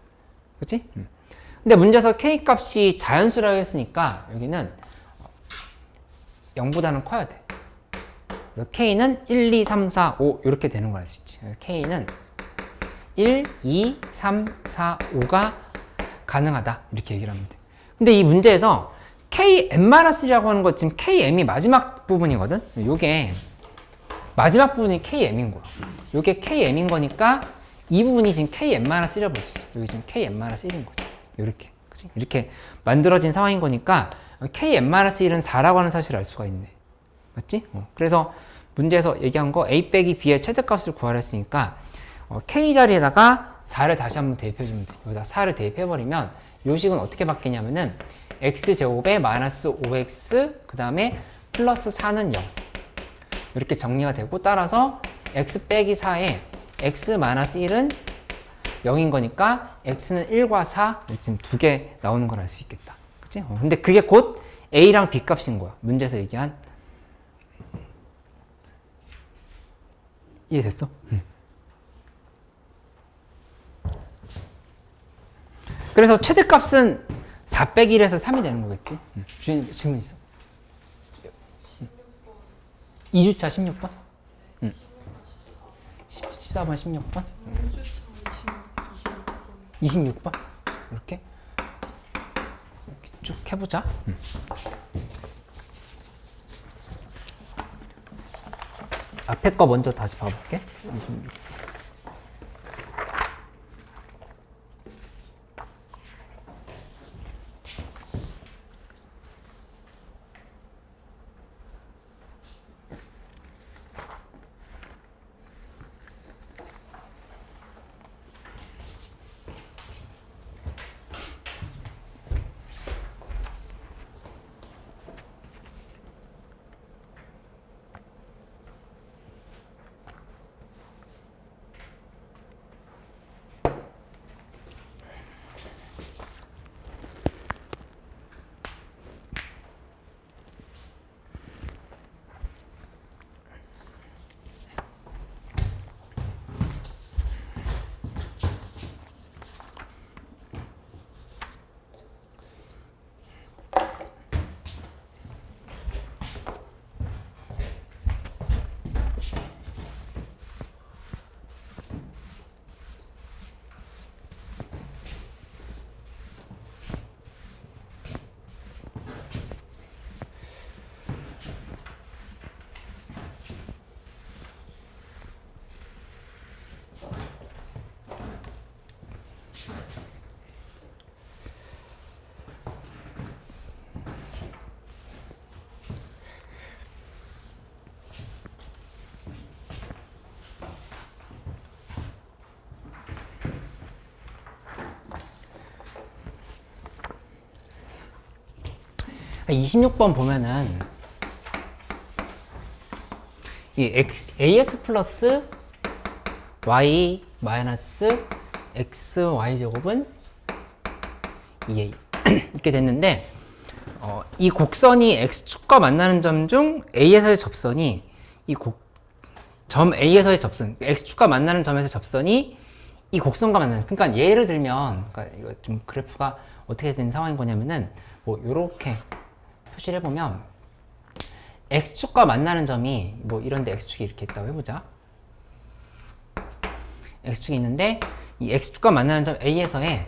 그치? 근데 문제에서 K 값이 자연수라고 했으니까 여기는 0보다는 커야 돼. 그래서 K는 1, 2, 3, 4, 5 이렇게 되는 거 알 수 있지. K는 1, 2, 3, 4, 5가 가능하다. 이렇게 얘기를 하면 돼. 근데 이 문제에서 KM-1이라고 하는 거 지금 KM이 마지막 부분이거든? 요게 마지막 부분이 KM인 거야. 요게 KM인 거니까 이 부분이 지금 KM-1이라고 볼 수 있어. 여기 지금 KM-1인 거지. 요렇게. 그치? 이렇게 만들어진 상황인 거니까 KM-1은 4라고 하는 사실을 알 수가 있네. 맞지? 그래서 문제에서 얘기한 거 A 빼기 B의 최대값을 구하라 했으니까 K 자리에다가 4를 다시 한번 대입해주면 돼. 여기다 4를 대입해버리면 요 식은 어떻게 바뀌냐면은 X제곱에 마이너스 5X 그 다음에 플러스 4는 0 이렇게 정리가 되고 따라서 X 빼기 4에 X 마이너스 1은 0인 거니까 X는 1과 4 지금 두 개 나오는 걸 알 수 있겠다. 그치? 근데 그게 곧 A랑 B 값인 거야. 문제에서 얘기한. 이해됐어? 그래서 최대값은 4 빼기 1에서 3이 되는 거겠지? 주인 질문 있어? 2주차 16번? 14번 16번? 26번? 이렇게 쭉 해보자. 앞에 거 먼저 다시 봐볼게. 26. 26번 보면은 이 ax 플러스 y 마이너스 xy 제곱은 2a 이렇게 됐는데 이 곡선이 x축과 만나는 점 중 a에서의 접선이 점 a에서의 접선, x축과 만나는 점에서 접선이 이 곡선과 만나는, 그러니까 예를 들면, 그러니까 이거 좀 그래프가 어떻게 된 상황인 거냐면은 뭐 요렇게 표시를 해보면 x축과 만나는 점이 뭐 이런데 x축이 이렇게 있다고 해보자. x축이 있는데 이 x축과 만나는 점 a에서의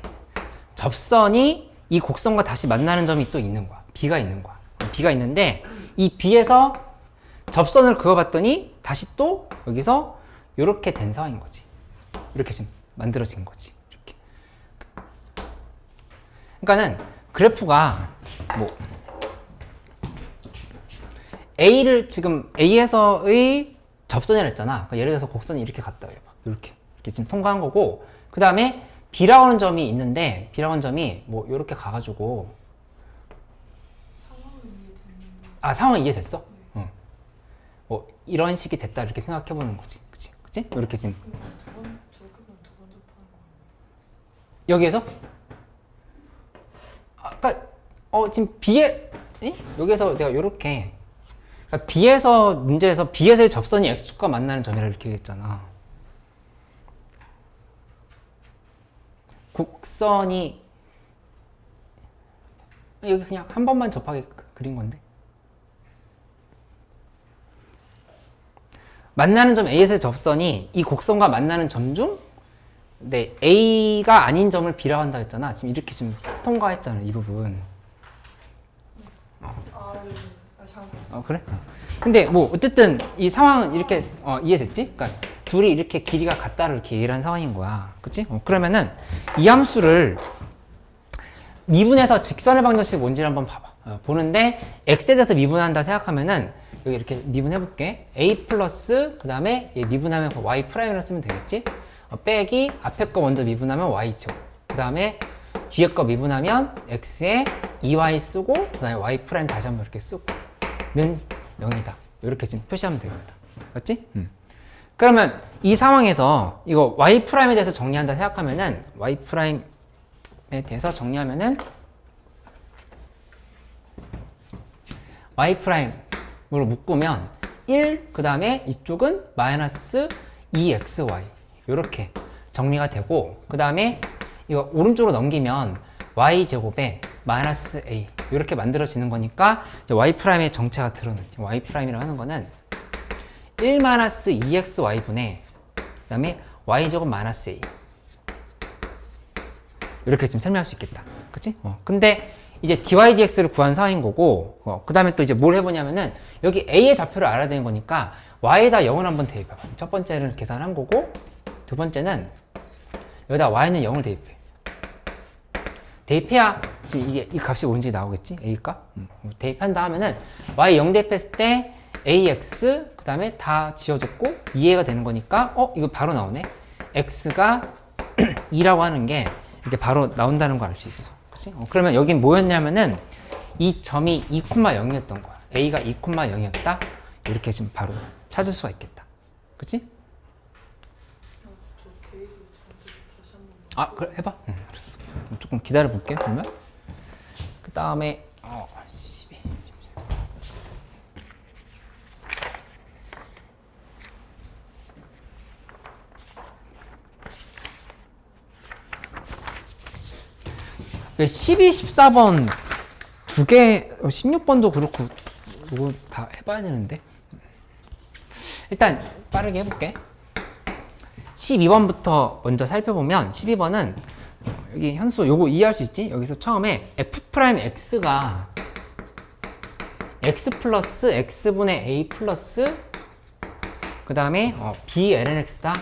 접선이 이 곡선과 다시 만나는 점이 또 있는 거야. b가 있는 거야. b가 있는데 이 b에서 접선을 그어봤더니 다시 또 여기서 이렇게 된 상황인 거지. 이렇게 지금 만들어진 거지. 이렇게. 그러니까는 그래프가 뭐 a를 지금 a에서의 접선이라 했잖아. 그러니까 예를 들어서 곡선이 이렇게 갔다 해봐. 이렇게 지금 통과한 거고, 그 다음에 b라고 하는 점이 있는데 b라고 하는 점이 뭐 이렇게 가가지고 상황은 이해되는데. 상황 이해됐어? 응. 뭐 이런 식이 됐다 이렇게 생각해 보는 거지. 그치? 이렇게 지금 저렇게 보면 두번 접하는 거 아니에요? 여기에서 그러니까 지금 b에 여기에서 내가 이렇게 그러니까 b에서 문제에서 b에서의 접선이 x축과 만나는 점이라 이렇게 얘기했잖아. 곡선이 여기 그냥 한 번만 접하게 그린 건데 만나는 점 A에서의 접선이 이 곡선과 만나는 점 중 A가 아닌 점을 B라고 한다 했잖아. 지금 이렇게 지금 통과했잖아, 이 부분. 잘못했어. 그래? 근데 뭐 어쨌든 이 상황은 이렇게 이해됐지? 그러니까 둘이 이렇게 길이가 같다를 이렇게 얘기를 한 상황인 거야. 그치? 그러면은 이 함수를 미분해서 직선의 방정식 뭔지를 한번 봐봐. 보는데 x에 대해서 미분한다 생각하면은 여기 이렇게 미분해 볼게. a 플러스 그 다음에 미분하면 y 프라임을 쓰면 되겠지? 빼기 앞에 거 먼저 미분하면 y죠. 그 다음에 뒤에 거 미분하면 x에 2y 쓰고 그 다음에 y 프라임 다시 한번 이렇게 쓰고 는 0이다. 이렇게 지금 표시하면 되겠다. 맞지? 그러면 이 상황에서 이거 y 프라임에 대해서 정리한다 생각하면은 y 프라임에 대해서 정리하면은 y 프라임으로 묶으면 1, 그 다음에 이쪽은 마이너스 2xy 이렇게 정리가 되고, 그 다음에 이거 오른쪽으로 넘기면 y 제곱에 마이너스 a 이렇게 만들어지는 거니까 이제 y 프라임의 정체가 드러나지. y 프라임이라고 하는 거는 1 마이너스 2xy 분의 그 다음에 y 제곱 마이너스 a 이렇게 지금 설명할 수 있겠다. 그치? 근데 이제 dy dx를 구한 상황인 거고, 그 다음에 또 이제 뭘 해보냐면은 여기 a의 좌표를 알아야 되는 거니까 y에다 0을 한번 대입해봐. 첫 번째는 계산한 거고, 두 번째는 여기다 y는 0을 대입해. 대입해야 지금 이게 이 값이 뭔지 나오겠지? a 값? 대입한다 하면은 y 0 대입했을 때 ax 그 다음에 다 지워졌고 2a가 되는 거니까 이거 바로 나오네. x가 2라고 하는 게 이렇게 바로 나온다는 걸 알 수 있어. 그치? 그러면 여긴 뭐였냐면은 이 점이 2,0이었던 거야. a가 2,0이었다. 이렇게 지금 바로 찾을 수가 있겠다. 그치? 저 계획을 다시 한번. 그래 해봐. 알았어. 조금 기다려 볼게. 그러면 그 다음에 12. 그 12, 14번 두 개, 16번도 그렇고 이거 다 해봐야 되는데 일단 빠르게 해볼게. 12번부터 먼저 살펴보면 12번은 여기 현수 요거 이해할 수 있지? 여기서 처음에 f'x가 x 플러스 x분의 a 플러스 그 다음에 b ln x다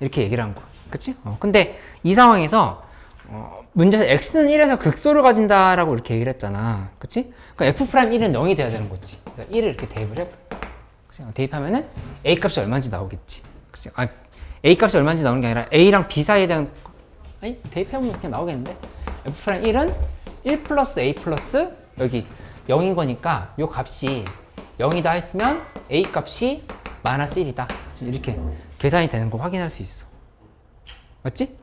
이렇게 얘기를 한 거야. 그치? 근데 이 상황에서 문제에서 x는 1에서 극소를 가진다라고 이렇게 얘기를 했잖아. 그치? 그러니까 f'1은 0이 돼야 되는 거지. 그래서 1을 이렇게 대입을 해버려. 그치? 대입하면은 a 값이 얼마인지 나오겠지. 그치? a 값이 얼마인지 나오는 게 아니라 a랑 b 사이에 대한 대입해보면 그냥 나오겠는데 f'1은 1 플러스 a 플러스 여기 0인 거니까 요 값이 0이다 했으면 a 값이 마이너스 1이다. 지금 이렇게 계산이 되는 거 확인할 수 있어. 맞지?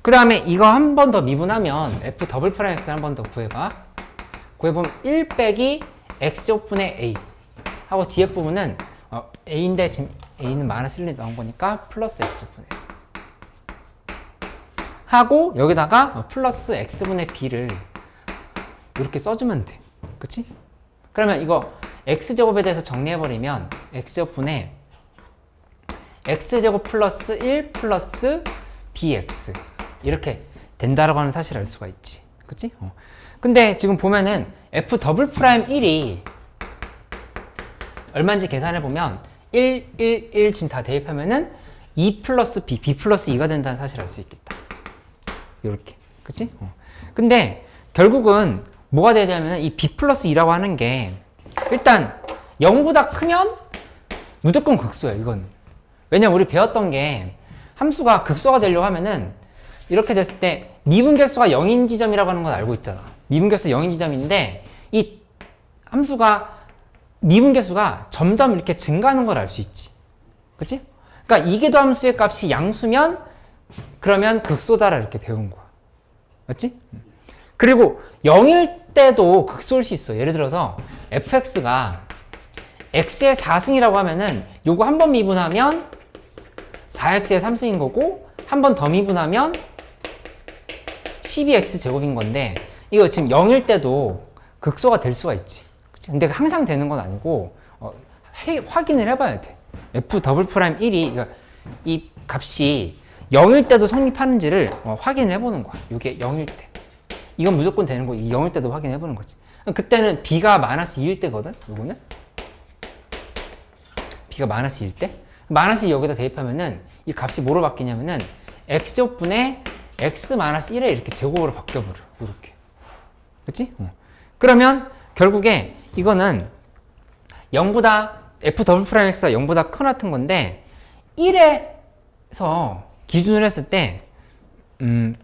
그 다음에 이거 한 번 더 미분하면 f 더블 프라임 x 한 번 더 구해봐. 구해보면 1 빼기 x제곱분의 a 하고 뒤에 부분은 a인데 지금 a는 마이너스 1이 나온 거니까 플러스 x제곱분의 a 하고 여기다가 플러스 x분의 b를 이렇게 써주면 돼. 그치? 그러면 이거 x제곱에 대해서 정리해버리면 x제곱분의 x제곱 플러스 1 플러스 bx 이렇게 된다라고 하는 사실을 알 수가 있지. 그치? 근데 지금 보면은 f 더블 프라임 1이 얼마인지 계산해보면 1, 1, 1 지금 다 대입하면은 2 플러스 b, b 플러스 2가 된다는 사실을 알 수 있겠다. 요렇게. 그치? 근데 결국은 뭐가 돼야 되냐면 이 b 플러스 2라고 하는 게 일단 0보다 크면 무조건 극소야, 이건. 왜냐면 우리 배웠던 게 함수가 극소가 되려고 하면은 이렇게 됐을 때 미분계수가 0인 지점이라고 하는 건 알고 있잖아. 미분계수 0인 지점인데 이 함수가 미분계수가 점점 이렇게 증가하는 걸 알 수 있지. 그치? 그러니까 이계도 함수의 값이 양수면 그러면 극소다라 이렇게 배운 거야. 맞지? 그리고 0일 때도 극소일 수 있어. 예를 들어서 fx가 x의 4승이라고 하면은 요거 한 번 미분하면 4x의 3승인 거고 한 번 더 미분하면 12x 제곱인 건데 이거 지금 0일 때도 극소가 될 수가 있지. 그치? 근데 항상 되는 건 아니고 확인을 해봐야 돼. f 더블 프라임 1이 그러니까 이 값이 0일 때도 성립하는지를 확인을 해보는 거야. 이게 0일 때. 이건 무조건 되는 거. 이 0일 때도 확인해보는 거지. 그때는 b가 마이너스 2일 때거든. 요거는 b가 마이너스 2일 때. 마이너스 2 여기다 대입하면은 이 값이 뭐로 바뀌냐면은 x제곱분의 x 마이너스 1에 이렇게 제곱으로 바뀌어버려. 이렇게. 그치? 그러면 결국에 이거는 0보다 f 더블 프라임 x가 0보다 크거나 같은 건데 1에서 기준을 했을 때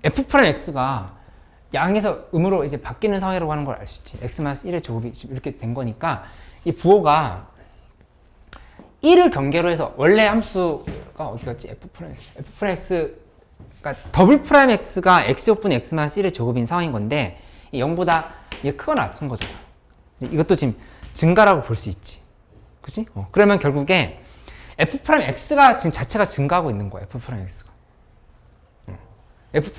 f 프라임 x가 양에서 음으로 이제 바뀌는 상황이라고 하는 걸 알 수 있지. x 마이너스 1의 제곱이 이렇게 된 거니까 이 부호가 1을 경계로 해서 원래 함수가 어디 갔지? f 프라임 x. f 프라임 x 그러니까 더블 프라임 x가 x제곱분의 x 마이너스 1의 제곱인 상황인 건데 0보다 이게 크거나 같은 거잖아. 이것도 지금 증가라고 볼 수 있지. 그치? 그러면 결국에 f 프라임 x가 지금 자체가 증가하고 있는 거야. f 프라임 x가. f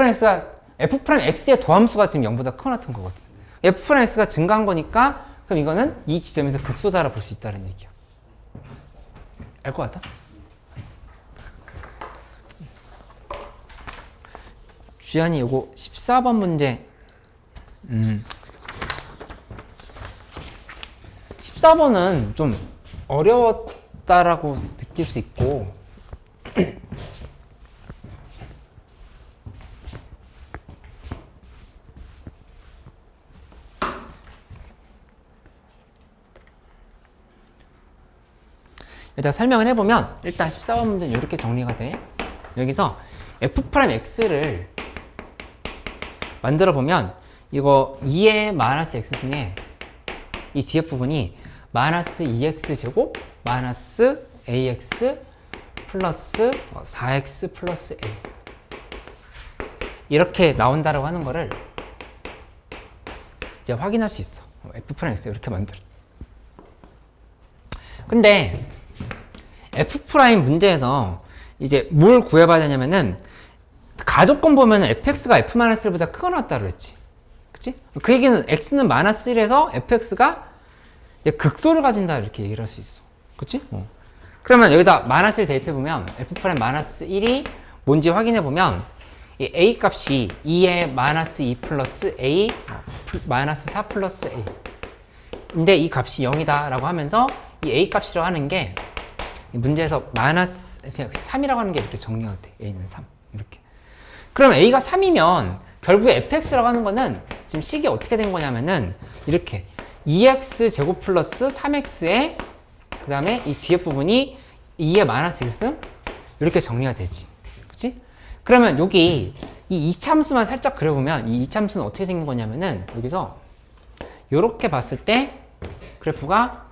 프라임 x의 도함수가 지금 0보다 크거나 같은 거거든. f 프라임 x가 증가한 거니까 그럼 이거는 이 지점에서 극소다라 볼 수 있다는 얘기야. 알 것 같아? 주연이 요거 14번 문제 14번은 좀 어려웠다라고 느낄 수 있고 일단 설명을 해보면 일단 14번 문제는 이렇게 정리가 돼. 여기서 f'x를 만들어 보면 이거 2의 마이너스 x승에 이 뒤에 부분이 마이너스 2x 제곱 마이너스 ax 플러스 4x 플러스 a 이렇게 나온다라고 하는 거를 이제 확인할 수 있어. f'x 이렇게 만들어. 근데 f' 문제에서 이제 뭘 구해봐야 되냐면은 가조건 보면은 fx가 f-1보다 크거나 같다 그랬지. 그치? 그 얘기는 x는 마이너스 1에서 fx가 극소를 가진다 이렇게 얘기를 할 수 있어. 그치? 그러면 여기다 마이너스 1 대입해보면 f' 마이너스 1이 뭔지 확인해보면 이 a 값이 2의 마이너스 2 플러스 a 마이너스 4 플러스 a 근데 이 값이 0이다 라고 하면서 이 a 값이라고 하는 게 문제에서 마이너스 그냥 3이라고 하는 게 이렇게 정리가 돼. a는 3 이렇게. 그럼 a가 3이면 결국에 fx라고 하는 거는 지금 식이 어떻게 된 거냐면은 이렇게 2x 제곱 플러스 3x에 그 다음에 이 뒤에 부분이 2의 마이너스 1승 이렇게 정리가 되지. 그치? 그러면 여기 이 이차함수만 살짝 그려보면 이 이차함수는 어떻게 생긴 거냐면은 여기서 요렇게 봤을 때 그래프가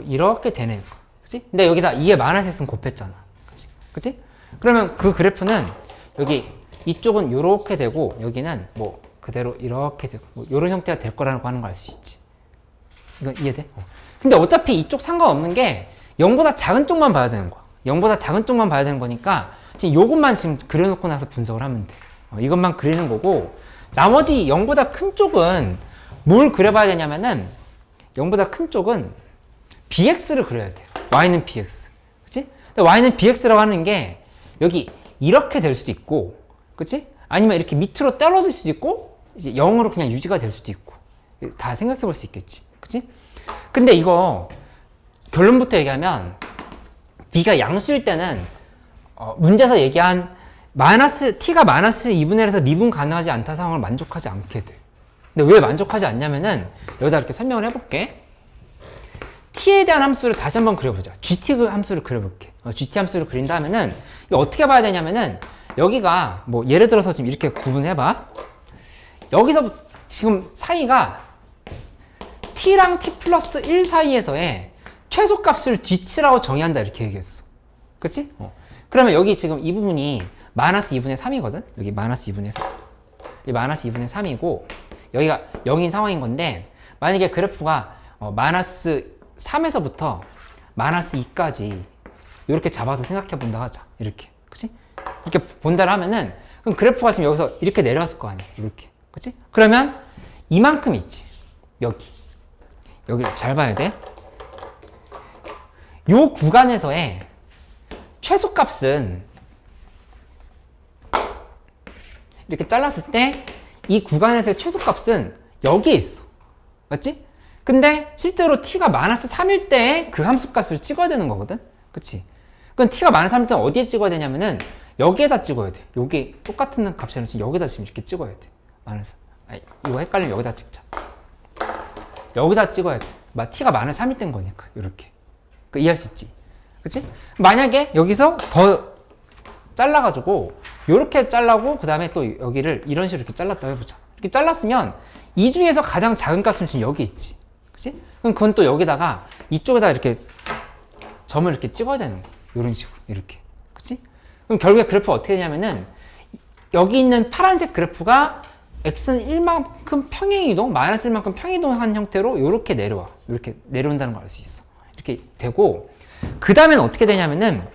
이렇게 되네. 그치? 근데 여기다 2의 마이너스는 곱했잖아. 그치? 그치? 그러면 그 그래프는 여기 이쪽은 요렇게 되고 여기는 뭐 그대로 이렇게 되고 뭐 요런 형태가 될 거라고 하는 걸 알 수 있지. 이건 이해돼? 근데 어차피 이쪽 상관없는 게 0보다 작은 쪽만 봐야 되는 거야. 0보다 작은 쪽만 봐야 되는 거니까 지금 요것만 지금 그려놓고 나서 분석을 하면 돼. 이것만 그리는 거고 나머지 0보다 큰 쪽은 뭘 그려봐야 되냐면은 0보다 큰 쪽은 bx를 그려야 돼요. y는 bx. 그치? 근데 y는 bx라고 하는 게 여기 이렇게 될 수도 있고 그치? 아니면 이렇게 밑으로 떨어질 수도 있고 이제 0으로 그냥 유지가 될 수도 있고 다 생각해 볼 수 있겠지. 그치? 근데 이거 결론부터 얘기하면 b가 양수일 때는 문제에서 얘기한 t가 마이너스 2분의 1에서 미분 가능하지 않다 상황을 만족하지 않게 돼. 근데 왜 만족하지 않냐면은 여기다 이렇게 설명을 해볼게. t에 대한 함수를 다시 한번 그려보자. gt 함수를 그려볼게. gt 함수를 그린다 하면은 이거 어떻게 봐야 되냐면은 여기가 뭐 예를 들어서 지금 이렇게 구분해봐. 여기서 지금 사이가 t랑 t 플러스 1 사이에서의 최소값을 gt라고 정의한다 이렇게 얘기했어. 그치? 그러면 여기 지금 이 부분이 마이너스 2분의 3이거든? 여기 마이너스 2분의 3. 이 마이너스 2분의 3이고 여기가 0인 상황인 건데 만약에 그래프가 마이너스 3에서부터 마이너스 2까지 이렇게 잡아서 생각해 본다 하자. 이렇게. 그치? 이렇게 본다 하면은 그럼 그래프가 지금 여기서 이렇게 내려왔을 거 아니야. 이렇게. 그치? 그러면 이만큼 있지. 여기를 잘 봐야 돼. 요 구간에서의 최소값은 이렇게 잘랐을 때 이 구간에서의 최소값은 여기에 있어. 맞지? 근데 실제로 t가 마이너스 3일 때 그 함수값을 찍어야 되는 거거든? 그치? 그럼 t가 마이너스 3일 때 어디에 찍어야 되냐면은 여기에다 찍어야 돼. 여기 똑같은 값이랑 지금 여기다 지금 이렇게 찍어야 돼. 마이너스. 이거 헷갈리면 여기다 찍자. 여기다 찍어야 돼. t가 마이너스 3일 때인 거니까. 이렇게. 이해할 수 있지? 그치? 만약에 여기서 더 잘라가지고 요렇게 잘라고 그 다음에 또 여기를 이런 식으로 이렇게 잘랐다고 해보자. 이렇게 잘랐으면 이 중에서 가장 작은 값은 지금 여기 있지. 그치? 그럼 그건 또 여기다가 이쪽에다 이렇게 점을 이렇게 찍어야 되는 거야. 이런 식으로. 이렇게. 그치? 그럼 결국에 그래프가 어떻게 되냐면은 여기 있는 파란색 그래프가 x는 1만큼 평행이동, 마이너스 1만큼 평행이동한 형태로 이렇게 내려와. 이렇게 내려온다는 걸 알 수 있어. 이렇게 되고 그 다음에는 어떻게 되냐면은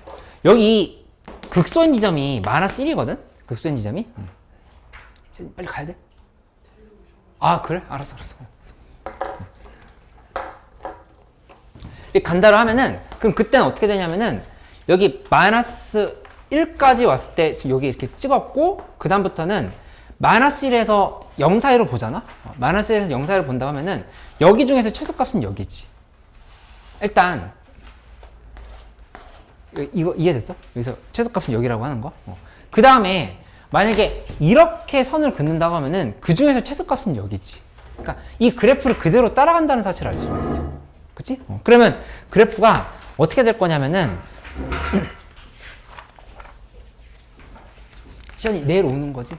여기 극소인 지점이 마이너스 1이거든? 극소인 지점이. 빨리 가야 돼? 아 그래? 알았어. 이 간다로 하면은 그럼 그때는 어떻게 되냐면은 여기 마이너스 1까지 왔을 때 지금 여기 이렇게 찍었고 그 다음부터는 마이너스 1에서 0 사이로 보잖아? 마이너스 1에서 0 사이로 본다고 하면은 여기 중에서 최소값은 여기지. 일단 이거 이해됐어? 여기서 최소값은 여기라고 하는 거. 그 다음에 만약에 이렇게 선을 긋는다고 하면은 그 중에서 최소값은 여기지. 그러니까 이 그래프를 그대로 따라간다는 사실을 알 수가 있어. 그치? 그러면 그래프가 어떻게 될 거냐면은 시간이 내려오는 거지.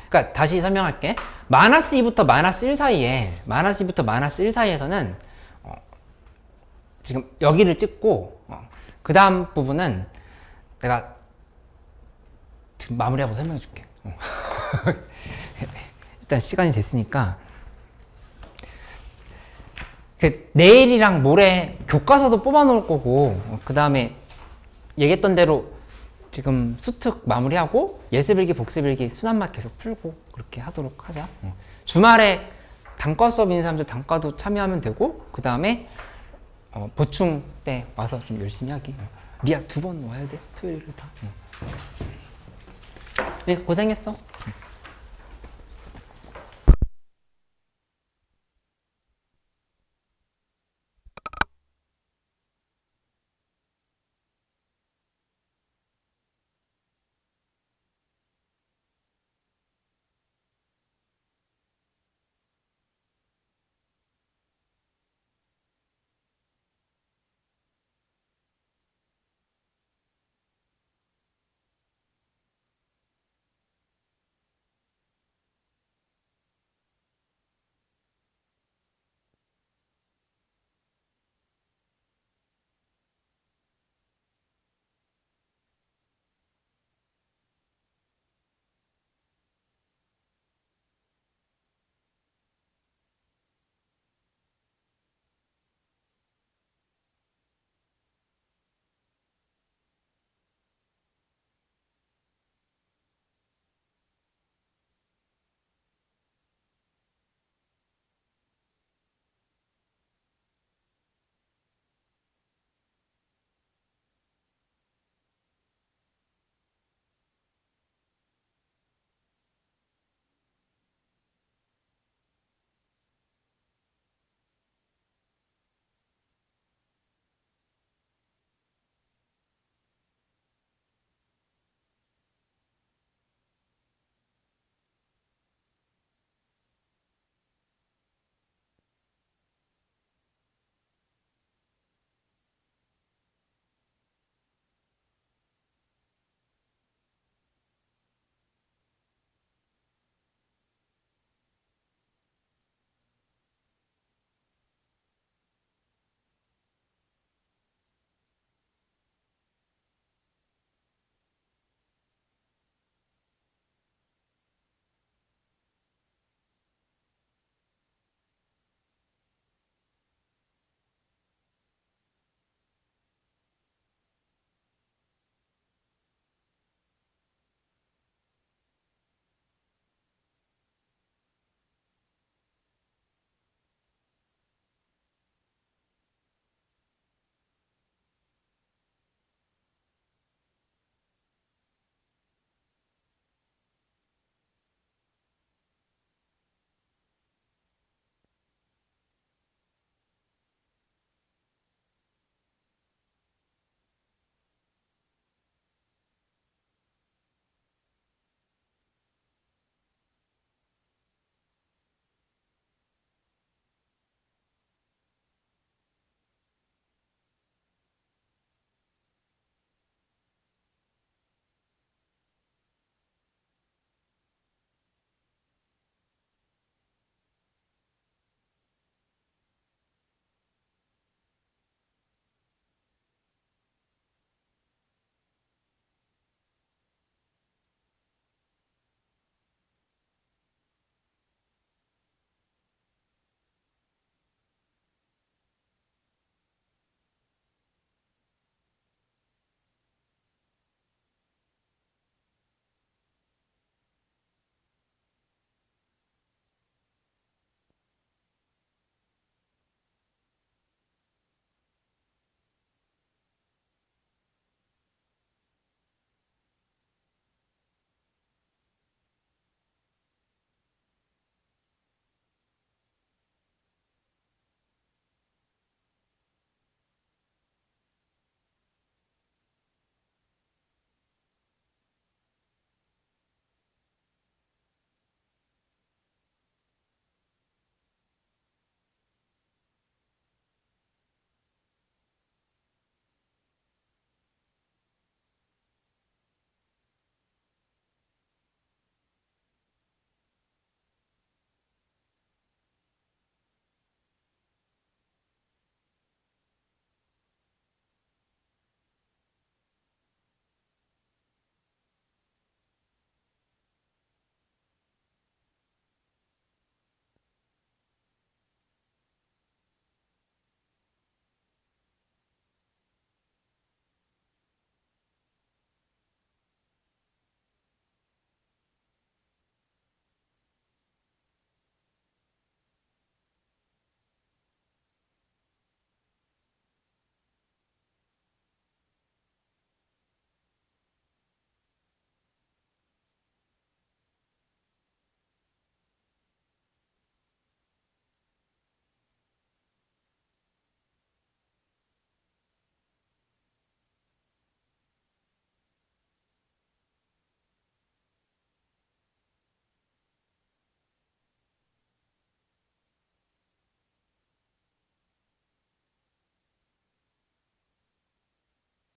그러니까 다시 설명할게. 마이너스 2부터 마이너스 1 사이에 마이너스 2부터 마이너스 1 사이에서는 지금 여기를 찍고 그 다음 부분은 내가 지금 마무리하고 설명해 줄게. 일단 시간이 됐으니까 내일이랑 모레 교과서도 뽑아 놓을 거고 그 다음에 얘기했던 대로 지금 수특 마무리하고 예습일기 복습일기 순환맛 계속 풀고 그렇게 하도록 하자. 주말에 단과 수업 있는 사람들 단과도 참여하면 되고 그 다음에 보충 때 와서 좀 열심히 하기. 리아 2번 와야 돼. 토요일을 다. 네, 고생했어.